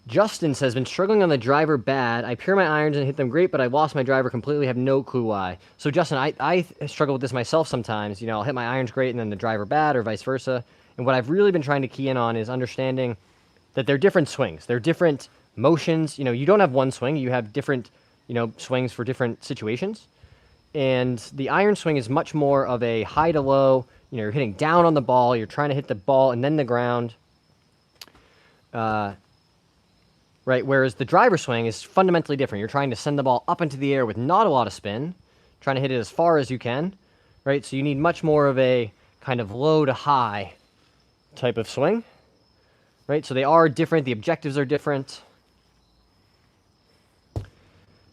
Justin says, been struggling on the driver bad. I pure my irons and hit them great, but I lost my driver completely. Have no clue why. So Justin, I struggle with this myself sometimes. You know, I'll hit my irons great and then the driver bad, or vice versa. And what I've really been trying to key in on is understanding that they're different swings. They're different motions. You know, you don't have one swing. You have different, you know, swings for different situations. And the iron swing is much more of a high to low. You know, you're hitting down on the ball. You're trying to hit the ball and then the ground. Right, whereas the driver swing is fundamentally different. You're trying to send the ball up into the air with not a lot of spin, trying to hit it as far as you can, right? So you need much more of a kind of low to high type of swing, right? So they are different. The objectives are different.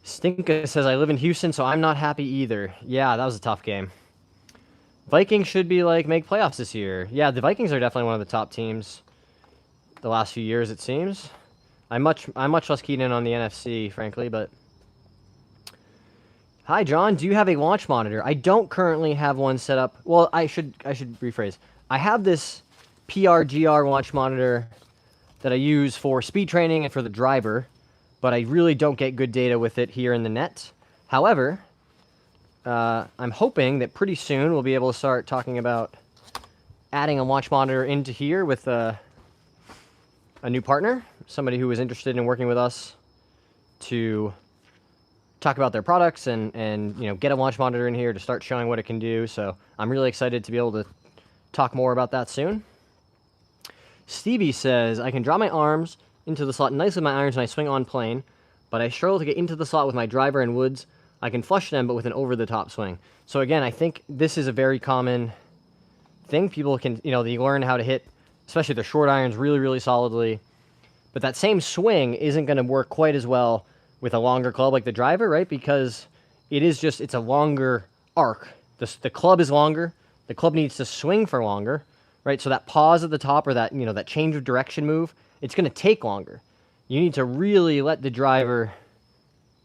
Stinka says, I live in Houston, so I'm not happy either. Yeah, that was a tough game. Vikings should be like, make playoffs this year. Yeah, the Vikings are definitely one of the top teams the last few years, it seems. I'm much less keyed in on the NFC, frankly, but... Hi, John. Do you have a launch monitor? I don't currently have one set up. Well, I should rephrase. I have this PRGR launch monitor that I use for speed training and for the driver, but I really don't get good data with it here in the net. However, I'm hoping that pretty soon we'll be able to start talking about adding a launch monitor into here with a new partner, somebody who is interested in working with us to talk about their products and you know, get a launch monitor in here to start showing what it can do. So I'm really excited to be able to talk more about that soon. Stevie says, I can draw my arms into the slot nicely with my irons and I swing on plane, but I struggle to get into the slot with my driver and woods. I can flush them, but with an over-the-top swing. So again, I think this is a very common thing. People can, you know, they learn how to hit, especially their short irons, really, really solidly. But that same swing isn't going to work quite as well with a longer club like the driver, right? Because it's a longer arc. The club is longer. The club needs to swing for longer, right? So that pause at the top, or that, you know, that change of direction move, it's going to take longer. You need to really let the driver,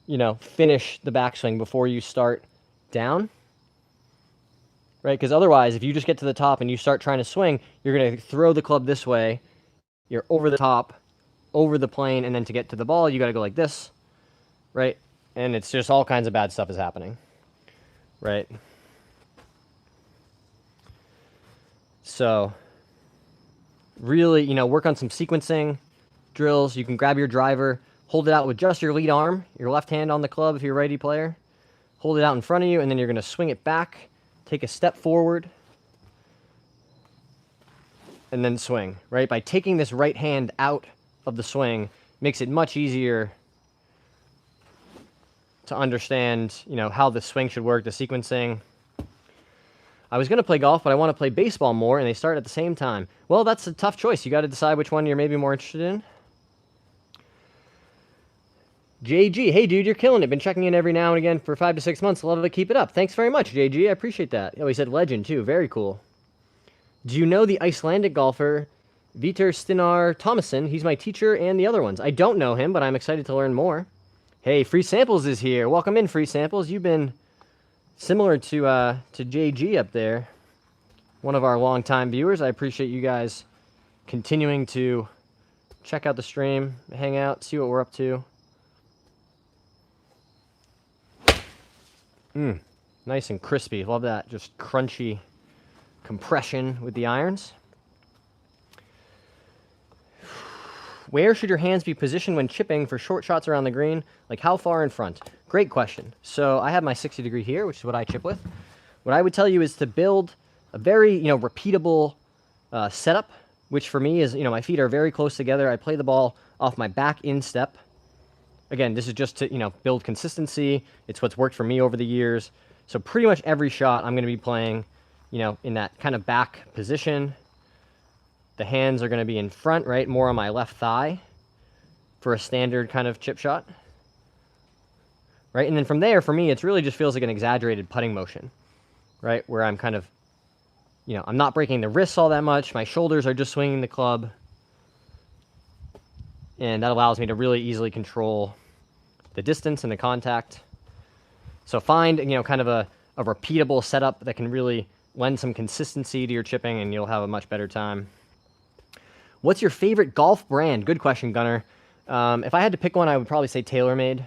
you know, finish the backswing before you start down, right? Because otherwise, if you just get to the top and you start trying to swing, you're going to throw the club this way. You're over the top, over the plane, and then to get to the ball, you got to go like this, right? And it's just all kinds of bad stuff is happening, right? So really, you know, work on some sequencing drills. You can grab your driver, hold it out with just your lead arm, your left hand on the club if you're a righty player. Hold it out in front of you, and then you're going to swing it back, take a step forward, and then swing, right? By taking this right hand out of the swing, makes it much easier to understand, you know, how the swing should work, the sequencing. I was going to play golf, but I want to play baseball more, and they start at the same time. Well, that's a tough choice. You got to decide which one you're maybe more interested in. JG, hey dude, you're killing it. Been checking in every now and again for 5 to 6 months. Love to keep it up. Thanks very much, JG. I appreciate that. Oh, he said legend too. Very cool. Do you know the Icelandic golfer Vitor Stinar Thomason? He's my teacher and the other ones. I don't know him, but I'm excited to learn more. Hey, Free Samples is here. Welcome in, Free Samples. You've been similar to JG up there, one of our longtime viewers. I appreciate you guys continuing to check out the stream, hang out, see what we're up to. Nice and crispy. Love that. Just crunchy compression with the irons. Where should your hands be positioned when chipping for short shots around the green? Like how far in front? Great question. So I have my 60 degree here, which is what I chip with. What I would tell you is to build a very, you know, repeatable setup, which for me is, you know, my feet are very close together. I play the ball off my back instep, Again, this is just to, build consistency. It's what's worked for me over the years. So pretty much every shot I'm going to be playing, in that kind of back position. The hands are going to be in front, right? More on my left thigh for a standard kind of chip shot. Right? And then from there, for me, it really just feels like an exaggerated putting motion, right? Where I'm kind of, I'm not breaking the wrists all that much. My shoulders are just swinging the club. And that allows me to really easily control the distance and the contact. So find, kind of a repeatable setup that can really lend some consistency to your chipping, and you'll have a much better time. What's your favorite golf brand? Good question, Gunnar. If I had to pick one, I would probably say TaylorMade.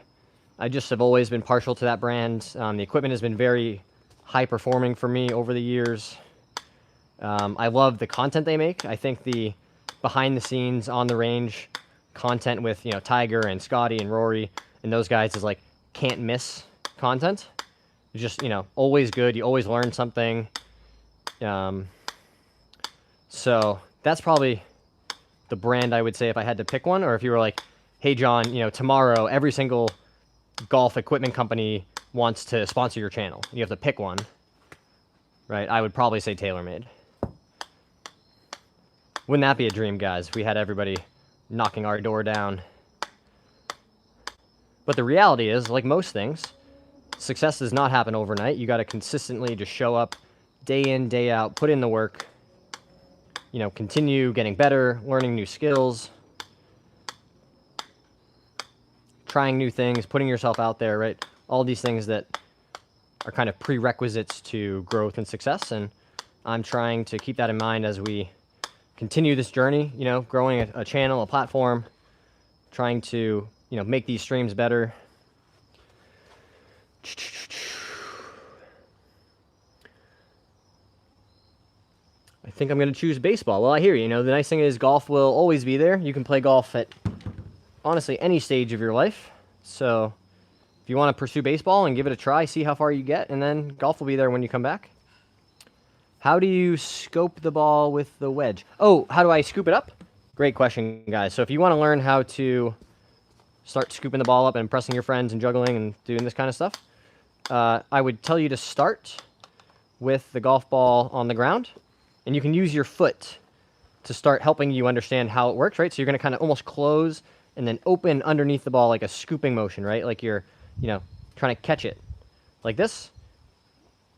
I just have always been partial to that brand. The equipment has been very high performing for me over the years. I love the content they make. I think the behind the scenes, on the range content with, Tiger and Scotty and Rory and those guys is like can't miss content. It's just, always good. You always learn something. So that's probably the brand I would say if I had to pick one, or if you were like, hey, John, tomorrow every single golf equipment company wants to sponsor your channel. You have to pick one, right? I would probably say TaylorMade. Wouldn't that be a dream, guys? We had everybody knocking our door down. But the reality is, like most things, success does not happen overnight. You got to consistently just show up day in, day out, put in the work, continue getting better, learning new skills, trying new things, putting yourself out there, right? All these things that are kind of prerequisites to growth and success. And I'm trying to keep that in mind as we continue this journey, growing a channel, a platform, trying to, make these streams better. I think I'm going to choose baseball. Well, I hear you. The nice thing is golf will always be there. You can play golf at, honestly, any stage of your life. So if you want to pursue baseball and give it a try, see how far you get, and then golf will be there when you come back. How do you scope the ball with the wedge? Oh, how do I scoop it up? Great question, guys. So if you want to learn how to start scooping the ball up and impressing your friends and juggling and doing this kind of stuff, I would tell you to start with the golf ball on the ground, and you can use your foot to start helping you understand how it works, right? So you're going to kind of almost close and then open underneath the ball like a scooping motion, right? Like you're, trying to catch it like this,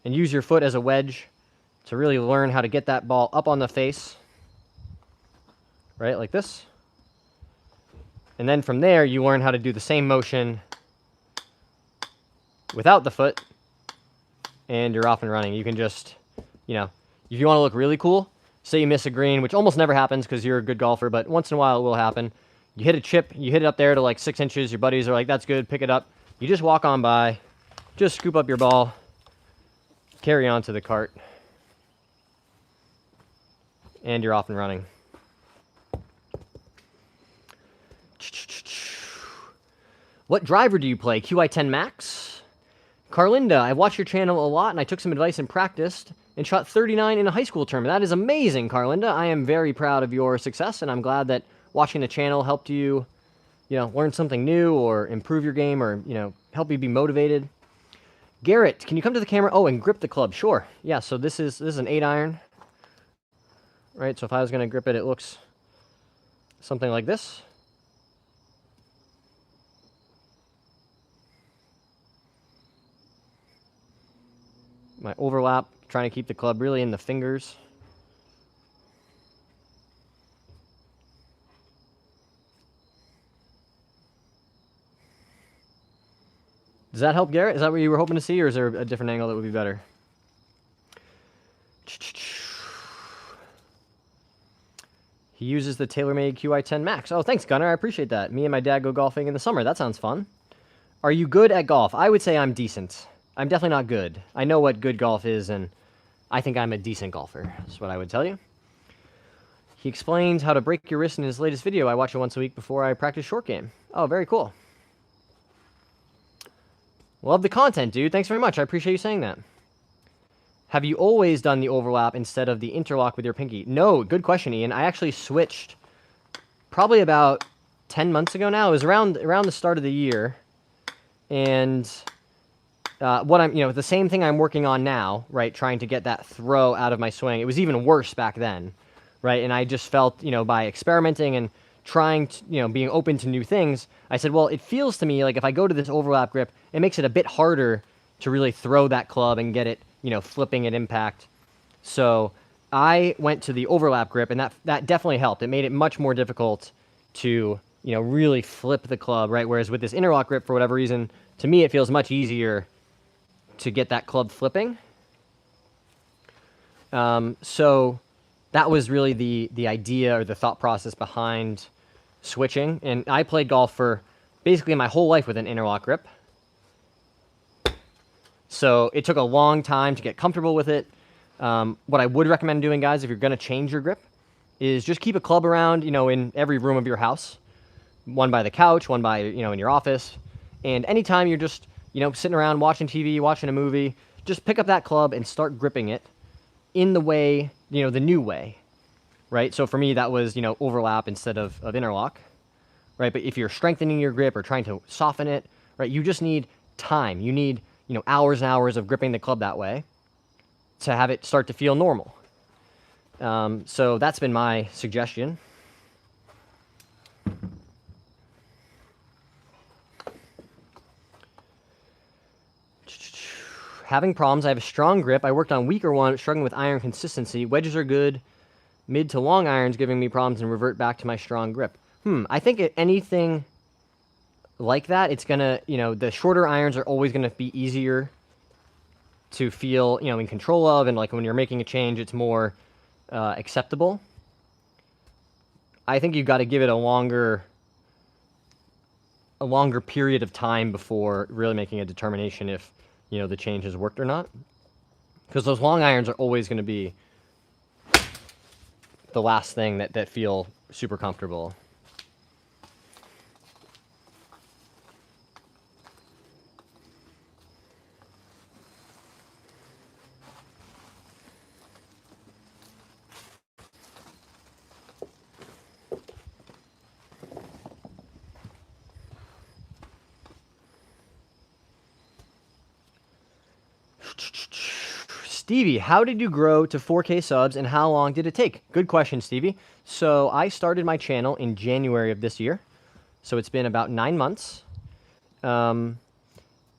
and use your foot as a wedge to really learn how to get that ball up on the face, right? Like this. And then from there, you learn how to do the same motion without the foot, and you're off and running. You can just, if you want to look really cool, say you miss a green, which almost never happens because you're a good golfer, but once in a while it will happen. You hit a chip, you hit it up there to like 6 inches, your buddies are like, that's good, pick it up. You just walk on by, just scoop up your ball, carry on to the cart, and you're off and running. What driver do you play? QI10 Max? Carlinda, I watched your channel a lot, and I took some advice and practiced, and shot 39 in a high school tournament. That is amazing, Carlinda. I am very proud of your success, and I'm glad that watching the channel helped you, learn something new or improve your game or, help you be motivated. Garrett, can you come to the camera? Oh, and grip the club. Sure. Yeah, so this is an 8-iron. Right, so if I was going to grip it, it looks something like this. My overlap, trying to keep the club really in the fingers. Does that help, Garrett? Is that what you were hoping to see, or is there a different angle that would be better? He uses the TaylorMade QI10 Max. Oh, thanks, Gunnar. I appreciate that. Me and my dad go golfing in the summer. That sounds fun. Are you good at golf? I would say I'm decent. I'm definitely not good. I know what good golf is, and I think I'm a decent golfer. That's what I would tell you. He explains how to break your wrist in his latest video. I watch it once a week before I practice short game. Oh, very cool. Love the content, dude. Thanks very much. I appreciate you saying that. Have you always done the overlap instead of the interlock with your pinky? No, good question, Ian. I actually switched probably about 10 months ago now. It was around the start of the year, and what I'm, the same thing I'm working on now, right? Trying to get that throw out of my swing. It was even worse back then, right? And I just felt, by experimenting and trying to, being open to new things, I said, well, it feels to me like if I go to this overlap grip, it makes it a bit harder to really throw that club and get it, flipping at impact. So I went to the overlap grip, and that definitely helped. It made it much more difficult to, really flip the club, right? Whereas with this interlock grip, for whatever reason, to me, it feels much easier to get that club flipping. So that was really the idea or the thought process behind switching. And I played golf for basically my whole life with an interlock grip. So it took a long time to get comfortable with it. What I would recommend doing, guys, if you're going to change your grip, is just keep a club around, in every room of your house. One by the couch, one by, in your office. And anytime you're just, sitting around watching TV, watching a movie, just pick up that club and start gripping it in the way, the new way, right? So for me, that was, overlap instead of interlock, right? But if you're strengthening your grip or trying to soften it, right, you just need time. You need, hours and hours of gripping the club that way to have it start to feel normal. So that's been my suggestion. Having problems. I have a strong grip. I worked on weaker one, struggling with iron consistency. Wedges are good. Mid to long irons giving me problems and revert back to my strong grip. I think anything like that, it's going to, the shorter irons are always going to be easier to feel, in control of. And like when you're making a change, it's more acceptable. I think you've got to give it a longer period of time before really making a determination if, the change has worked or not. Because those long irons are always going to be the last thing that feel super comfortable. Stevie, how did you grow to 4K subs and how long did it take? Good question, Stevie. So I started my channel in January of this year. So it's been about 9 months. And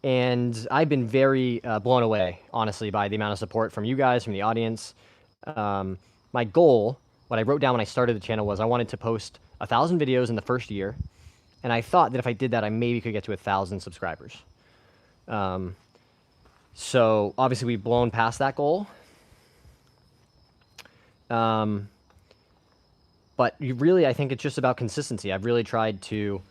I've been very blown away, honestly, by the amount of support from you guys, from the audience. My goal, what I wrote down when I started the channel was I wanted to post 1,000 videos in the first year. And I thought that if I did that, I maybe could get to 1,000 subscribers. So obviously we've blown past that goal. But really, I think it's just about consistency. I've really tried to,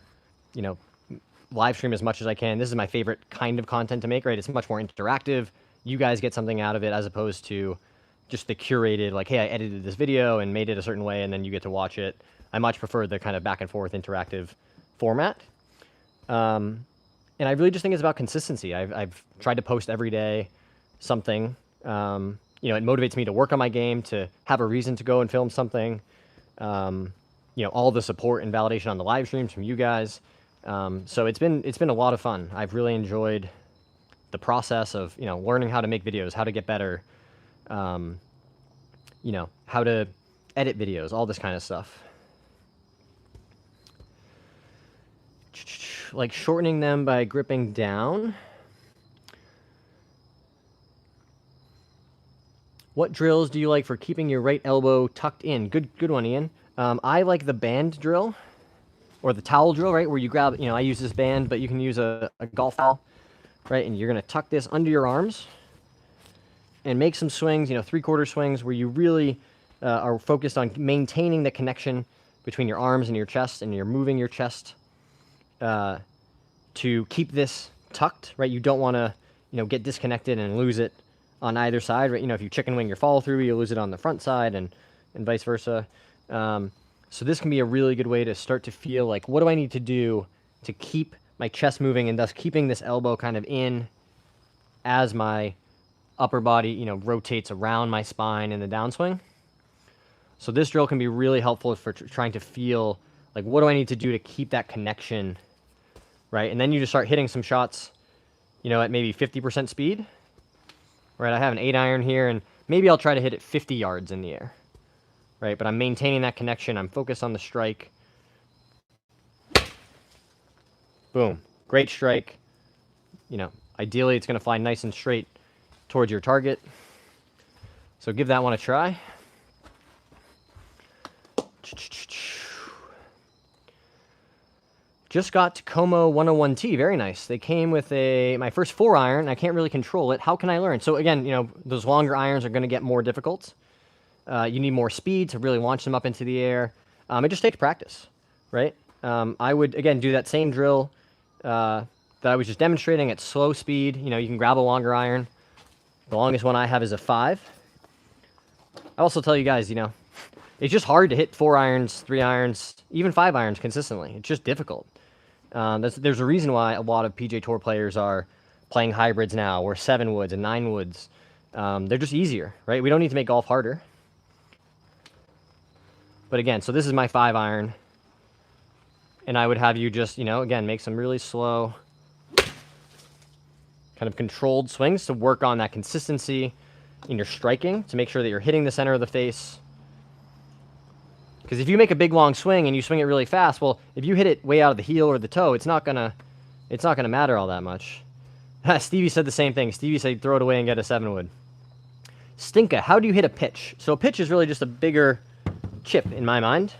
live stream as much as I can. This is my favorite kind of content to make, right? It's much more interactive. You guys get something out of it as opposed to just the curated, like, hey, I edited this video and made it a certain way and then you get to watch it. I much prefer the kind of back and forth interactive format. And I really just think it's about consistency. I've tried to post every day something. It motivates me to work on my game, to have a reason to go and film something. All the support and validation on the live streams from you guys. So it's been a lot of fun. I've really enjoyed the process of, learning how to make videos, how to get better, how to edit videos, all this kind of stuff. Like shortening them by gripping down. What drills do you like for keeping your right elbow tucked in? Good one, Ian. I like the band drill, or the towel drill, right? Where you grab, I use this band, but you can use a golf towel, right? And you're going to tuck this under your arms and make some swings, 3/4 swings where you really are focused on maintaining the connection between your arms and your chest, and you're moving your chest to keep this tucked, right? You don't want to, get disconnected and lose it on either side, right? If you chicken wing your follow through, you lose it on the front side and vice versa. So this can be a really good way to start to feel like, what do I need to do to keep my chest moving and thus keeping this elbow kind of in as my upper body, rotates around my spine in the downswing. So this drill can be really helpful for trying to feel Like, what do I need to do to keep that connection, right? And then you just start hitting some shots, you know, at maybe 50% speed, right? I have an 8-iron here, and maybe I'll try to hit it 50 yards in the air, right? But I'm maintaining that connection. I'm focused on the strike. Boom. Great strike. You know, ideally it's going to fly nice and straight towards your target. So give that one a try. Just got Tacoma 101T. Very nice. They came with my first 4-iron. I can't really control it. How can I learn? So again, you know, those longer irons are going to get more difficult. You need more speed to really launch them up into the air. It just takes practice, right? I would, again, do that same drill that I was just demonstrating at slow speed. You know, you can grab a longer iron. The longest one I have is a 5. I also tell you guys, you know, it's just hard to hit 4 irons, 3 irons, even 5 irons consistently. It's just difficult. There's a reason why a lot of PJ Tour players are playing hybrids now, or 7 woods and 9 woods. They're just easier, right? We don't need to make golf harder. But again, so this is my 5-iron. And I would have you just, you know, again, make some really slow, kind of controlled swings to work on that consistency in your striking, to make sure that you're hitting the center of the face. Because if you make a big long swing and you swing it really fast, well, if you hit it way out of the heel or the toe, it's not gonna matter all that much. Stevie said the same thing. Stevie said throw it away and get a 7-wood. Stinka, how do you hit a pitch? So a pitch is really just a bigger chip in my mind,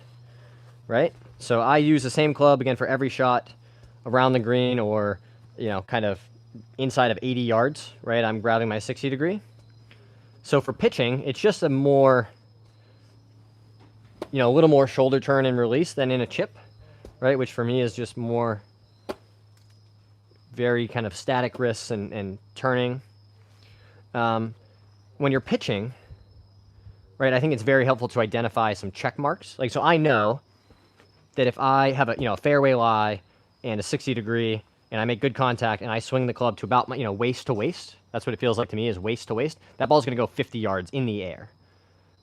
right? So I use the same club again for every shot around the green, or, you know, kind of inside of 80 yards, right? I'm grabbing my 60 degree. So for pitching, it's just a more, you know, a little more shoulder turn and release than in a chip, right? Which for me is just more very kind of static wrists and turning. When you're pitching, right, I think it's very helpful to identify some check marks. Like, so I know that if I have a, you know, a fairway lie and a 60 degree, and I make good contact and I swing the club to about my, you know, waist to waist, that's what it feels like to me, is waist to waist, that ball's going to go 50 yards in the air.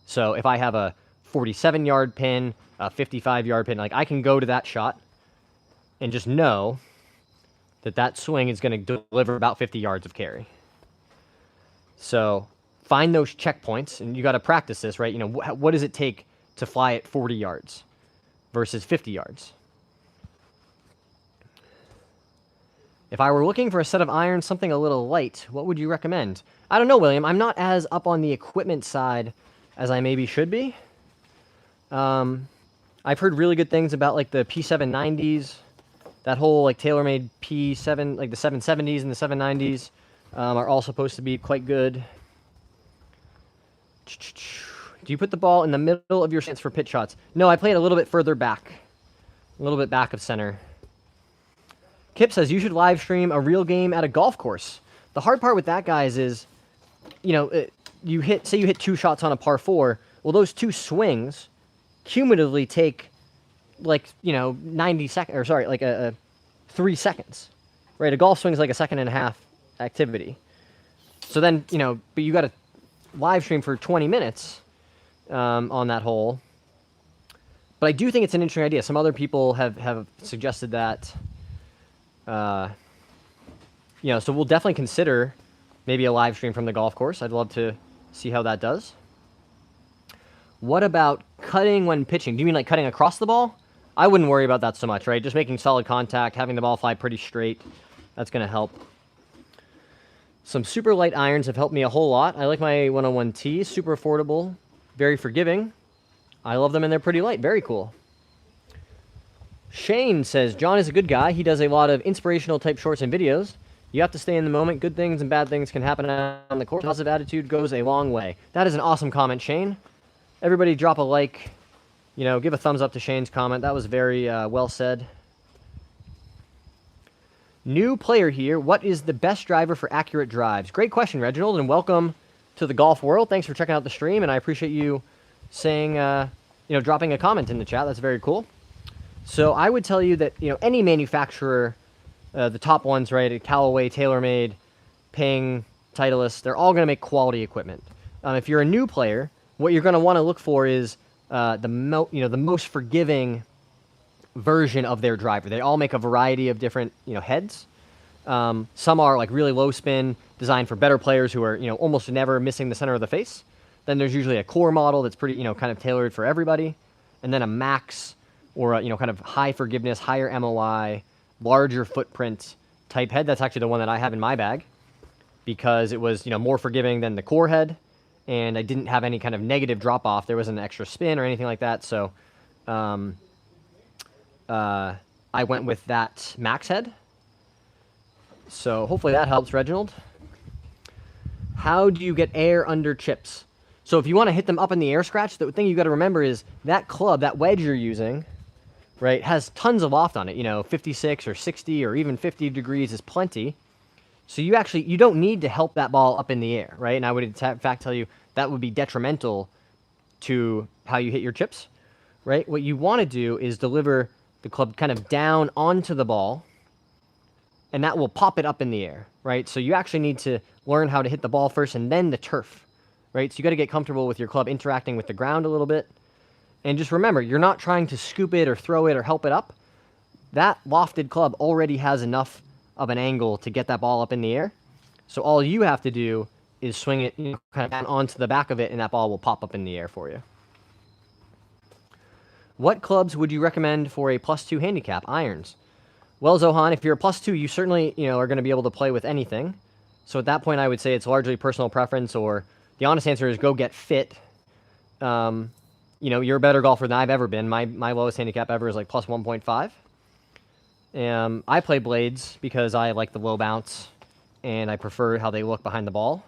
So if I have a 47-yard pin, a 55-yard pin, like, I can go to that shot and just know that that swing is going to deliver about 50 yards of carry. So find those checkpoints, and you got to practice this, right? You know, what does it take to fly at 40 yards versus 50 yards? If I were looking for a set of irons, something a little light, what would you recommend? I don't know, William. I'm not as up on the equipment side as I maybe should be. I've heard really good things about, like, the P790s, that whole, like, TaylorMade P7, like the 770s and the 790s are all supposed to be quite good. Do you put the ball in the middle of your stance for pitch shots? No, I play it a little bit further back, a little bit back of center. Kip says you should live stream a real game at a golf course. The hard part with that, guys, is, you know, say you hit 2 shots on a par 4. Well, those 2 swings cumulatively take, like, you know, 90 seconds, or sorry, like 3 seconds, right? A golf swing is like a 1.5 second activity. So then, you know, but you got to live stream for 20 minutes on that hole. But I do think it's an interesting idea. Some other people have suggested that. You know, so we'll definitely consider maybe a live stream from the golf course. I'd love to see how that does. What about cutting when pitching? Do you mean like cutting across the ball? I wouldn't worry about that so much, right? Just making solid contact, having the ball fly pretty straight. That's going to help. Some super light irons have helped me a whole lot. I like my 101T, super affordable, very forgiving. I love them and they're pretty light. Very cool. Shane says, John is a good guy. He does a lot of inspirational type shorts and videos. You have to stay in the moment. Good things and bad things can happen on the course. Positive attitude goes a long way. That is an awesome comment, Shane. Everybody drop a like. You know, give a thumbs up to Shane's comment. That was very well said. New player here. What is the best driver for accurate drives? Great question, Reginald, and welcome to the golf world. Thanks for checking out the stream, and I appreciate you saying, you know, dropping a comment in the chat. That's very cool. So I would tell you that, you know, any manufacturer, the top ones, right, Callaway, TaylorMade, Ping, Titleist, they're all going to make quality equipment. If you're a new player, what you're going to want to look for is the most forgiving version of their driver. They all make a variety of different, heads. Some are like really low spin, designed for better players who are, almost never missing the center of the face. Then there's usually a core model that's pretty, kind of tailored for everybody. And then a max or a, kind of high forgiveness, higher MOI, larger footprint type head. That's actually the one that I have in my bag because it was, more forgiving than the core head. And I didn't have any kind of negative drop off. There wasn't an extra spin or anything like that. So I went with that max head. So hopefully that helps, Reginald. How do you get air under chips? So if you want to hit them up in the air scratch, the thing you got to remember is that club, that wedge you're using, right, has tons of loft on it. 56 or 60 or even 50 degrees is plenty. So you don't need to help that ball up in the air, right? And I would in fact tell you that would be detrimental to how you hit your chips, right? What you want to do is deliver the club kind of down onto the ball, and that will pop it up in the air, right? So you actually need to learn how to hit the ball first and then the turf, right? So you got to get comfortable with your club interacting with the ground a little bit. And just remember, you're not trying to scoop it or throw it or help it up. That lofted club already has enough of an angle to get that ball up in the air. So all you have to do is swing it kind of down onto the back of it, and that ball will pop up in the air for you. What clubs would you recommend for a +2 handicap? Irons. Well, Zohan, if you're a +2, you certainly are going to be able to play with anything. So at that point, I would say it's largely personal preference, or the honest answer is go get fit. You're a better golfer than I've ever been. My lowest handicap ever is like +1.5. I play blades because I like the low bounce, and I prefer how they look behind the ball.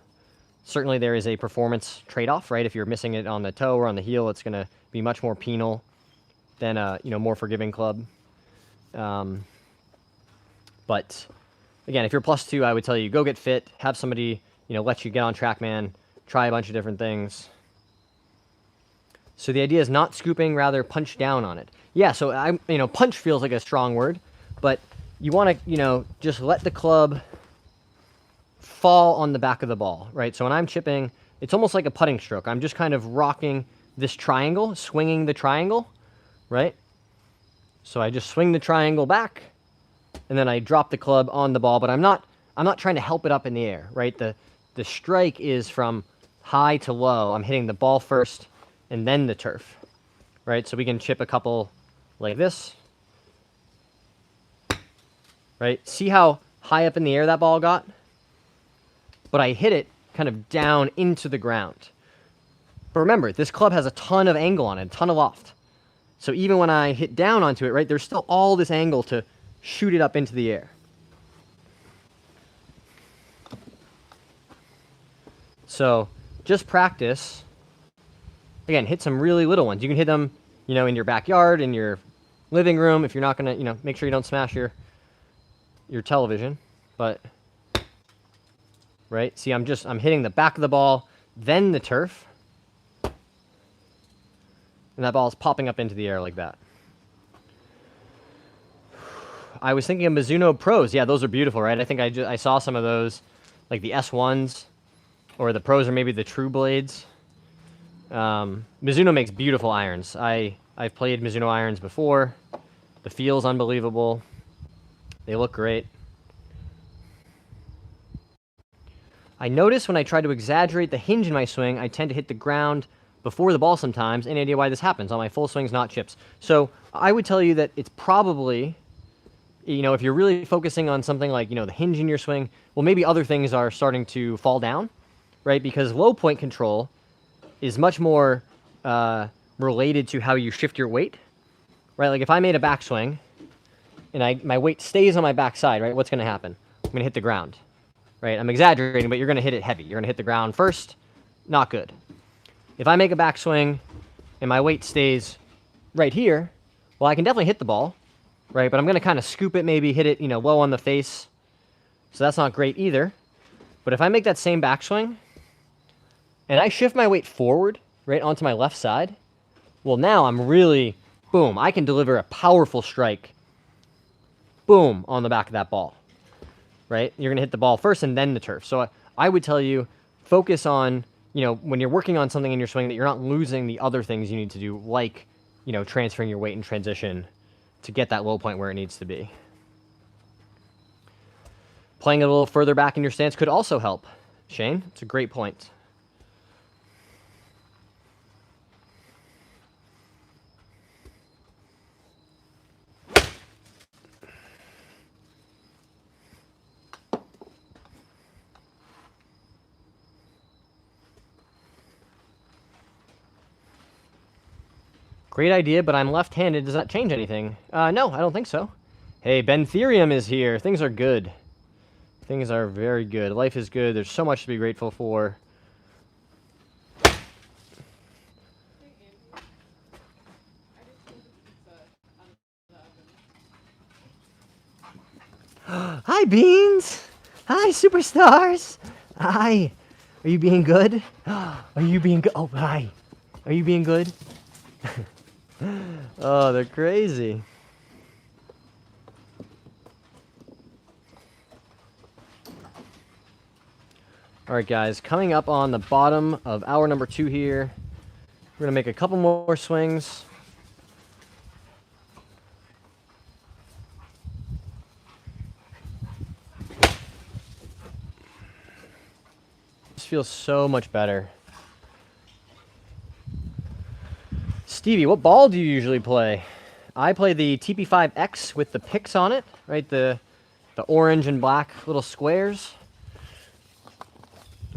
Certainly there is a performance trade-off, right? If you're missing it on the toe or on the heel, it's going to be much more penal than a more forgiving club. But again, if you're +2, I would tell you go get fit, have somebody let you get on TrackMan, try a bunch of different things. So the idea is not scooping, rather punch down on it. Yeah, so punch feels like a strong word, but you want to just let the club fall on the back of the ball, right? So when I'm chipping, it's almost like a putting stroke. I'm just kind of rocking this triangle, swinging the triangle, right? So I just swing the triangle back, and then I drop the club on the ball, but I'm not trying to help it up in the air, right? The strike is from high to low. I'm hitting the ball first and then the turf, right? So we can chip a couple like this, right? See how high up in the air that ball got? But I hit it kind of down into the ground. But remember, this club has a ton of angle on it, a ton of loft. So even when I hit down onto it, right, there's still all this angle to shoot it up into the air. So just practice. Again, hit some really little ones. You can hit them, in your backyard, in your living room. If you're not going to, make sure you don't smash your television. But, right, see, I'm hitting the back of the ball, then the turf. And that ball is popping up into the air like that. I was thinking of Mizuno Pros. Yeah, those are beautiful, right? I think I saw some of those, like the S1s, or the Pros, or maybe the True Blades. Mizuno makes beautiful irons. I've played Mizuno irons before. The feel's unbelievable. They look great. I notice when I try to exaggerate the hinge in my swing, I tend to hit the ground before the ball sometimes. Any idea why this happens? On my full swings, not chips. So I would tell you that it's probably, if you're really focusing on something like, the hinge in your swing, well, maybe other things are starting to fall down, right? Because low point control is much more related to how you shift your weight, right? Like if I made a backswing and my weight stays on my backside, right? What's going to happen? I'm going to hit the ground, right? I'm exaggerating, but you're going to hit it heavy. You're going to hit the ground first. Not good. If I make a backswing and my weight stays right here, well, I can definitely hit the ball, right? But I'm going to kind of scoop it, maybe hit it, low on the face. So that's not great either. But if I make that same backswing and I shift my weight forward, right, onto my left side, well, now I'm really, boom, I can deliver a powerful strike, boom, on the back of that ball, right? You're going to hit the ball first and then the turf. So I would tell you, focus on, when you're working on something in your swing, that you're not losing the other things you need to do, like, transferring your weight in transition to get that low point where it needs to be. Playing it a little further back in your stance could also help. Shane, it's a great point. Great idea, but I'm left-handed. Does that change anything? No, I don't think so. Hey, Bentherium is here. Things are good. Things are very good. Life is good. There's so much to be grateful for. Hi, Beans! Hi, superstars! Hi! Are you being good? Are you being good? Oh, hi! Are you being good? Oh, they're crazy. Alright, guys. Coming up on the bottom of hour number 2 here. We're going to make a couple more swings. This feels so much better. Stevie, what ball do you usually play? I play the TP5X with the picks on it, right? The orange and black little squares.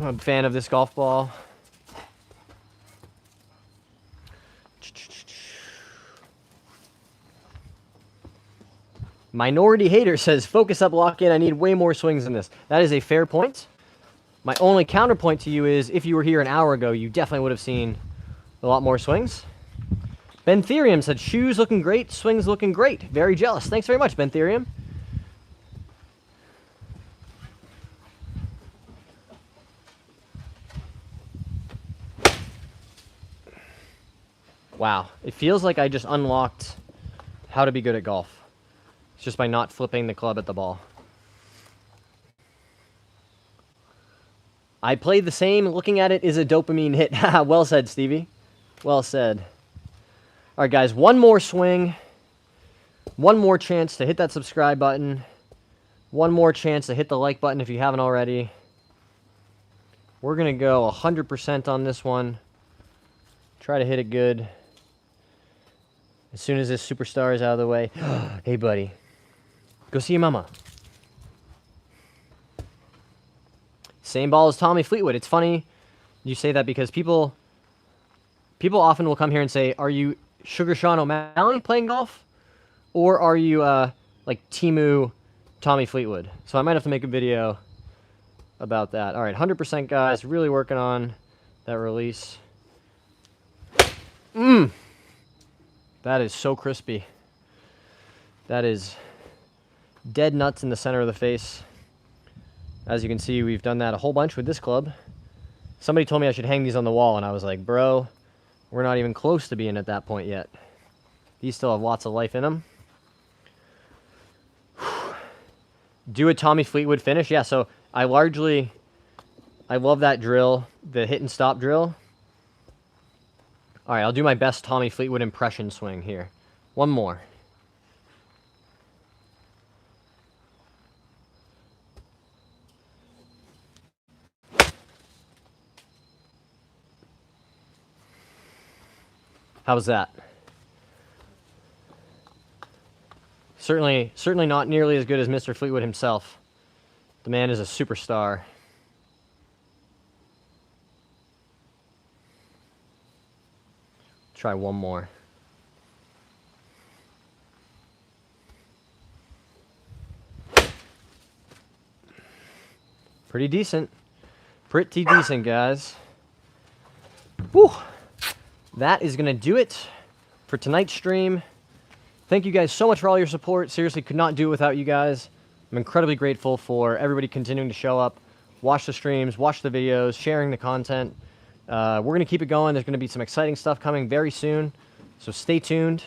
I'm a fan of this golf ball. Minority Hater says, focus up, lock in. I need way more swings than this. That is a fair point. My only counterpoint to you is, if you were here an hour ago, you definitely would have seen a lot more swings. Bentherium said, shoes looking great, swings looking great. Very jealous. Thanks very much, Bentherium. Wow. It feels like I just unlocked how to be good at golf. It's just by not flipping the club at the ball. I played the same. Looking at it is a dopamine hit. Well said, Stevie. Well said. All right, guys. One more swing. One more chance to hit that subscribe button. One more chance to hit the like button if you haven't already. We're going to go 100% on this one. Try to hit it good. As soon as this superstar is out of the way. Hey, buddy. Go see your mama. Same ball as Tommy Fleetwood. It's funny you say that because people often will come here and say, are you Sugar Sean O'Malley playing golf? Or are you like Timu Tommy Fleetwood? So I might have to make a video about that. All right, 100% guys, really working on that release. That is so crispy. That is dead nuts in the center of the face. As you can see, we've done that a whole bunch with this club. Somebody told me I should hang these on the wall, and I was like, bro, we're not even close to being at that point yet. These still have lots of life in them. Do a Tommy Fleetwood finish? Yeah, so I love that drill, the hit and stop drill. All right, I'll do my best Tommy Fleetwood impression swing here. One more. How's that? Certainly not nearly as good as Mr. Fleetwood himself. The man is a superstar. Try one more. Pretty decent. Pretty decent, guys. Whew. That is going to do it for tonight's stream. Thank you guys so much for all your support. Seriously, could not do it without you guys. I'm incredibly grateful for everybody continuing to show up, watch the streams, watch the videos, sharing the content. We're going to keep it going. There's going to be some exciting stuff coming very soon, so stay tuned.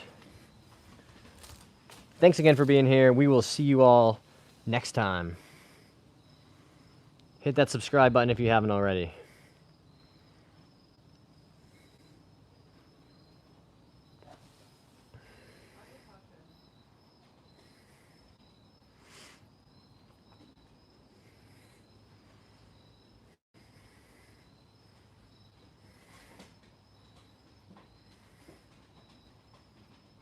Thanks again for being here. We will see you all next time. Hit that subscribe button if you haven't already.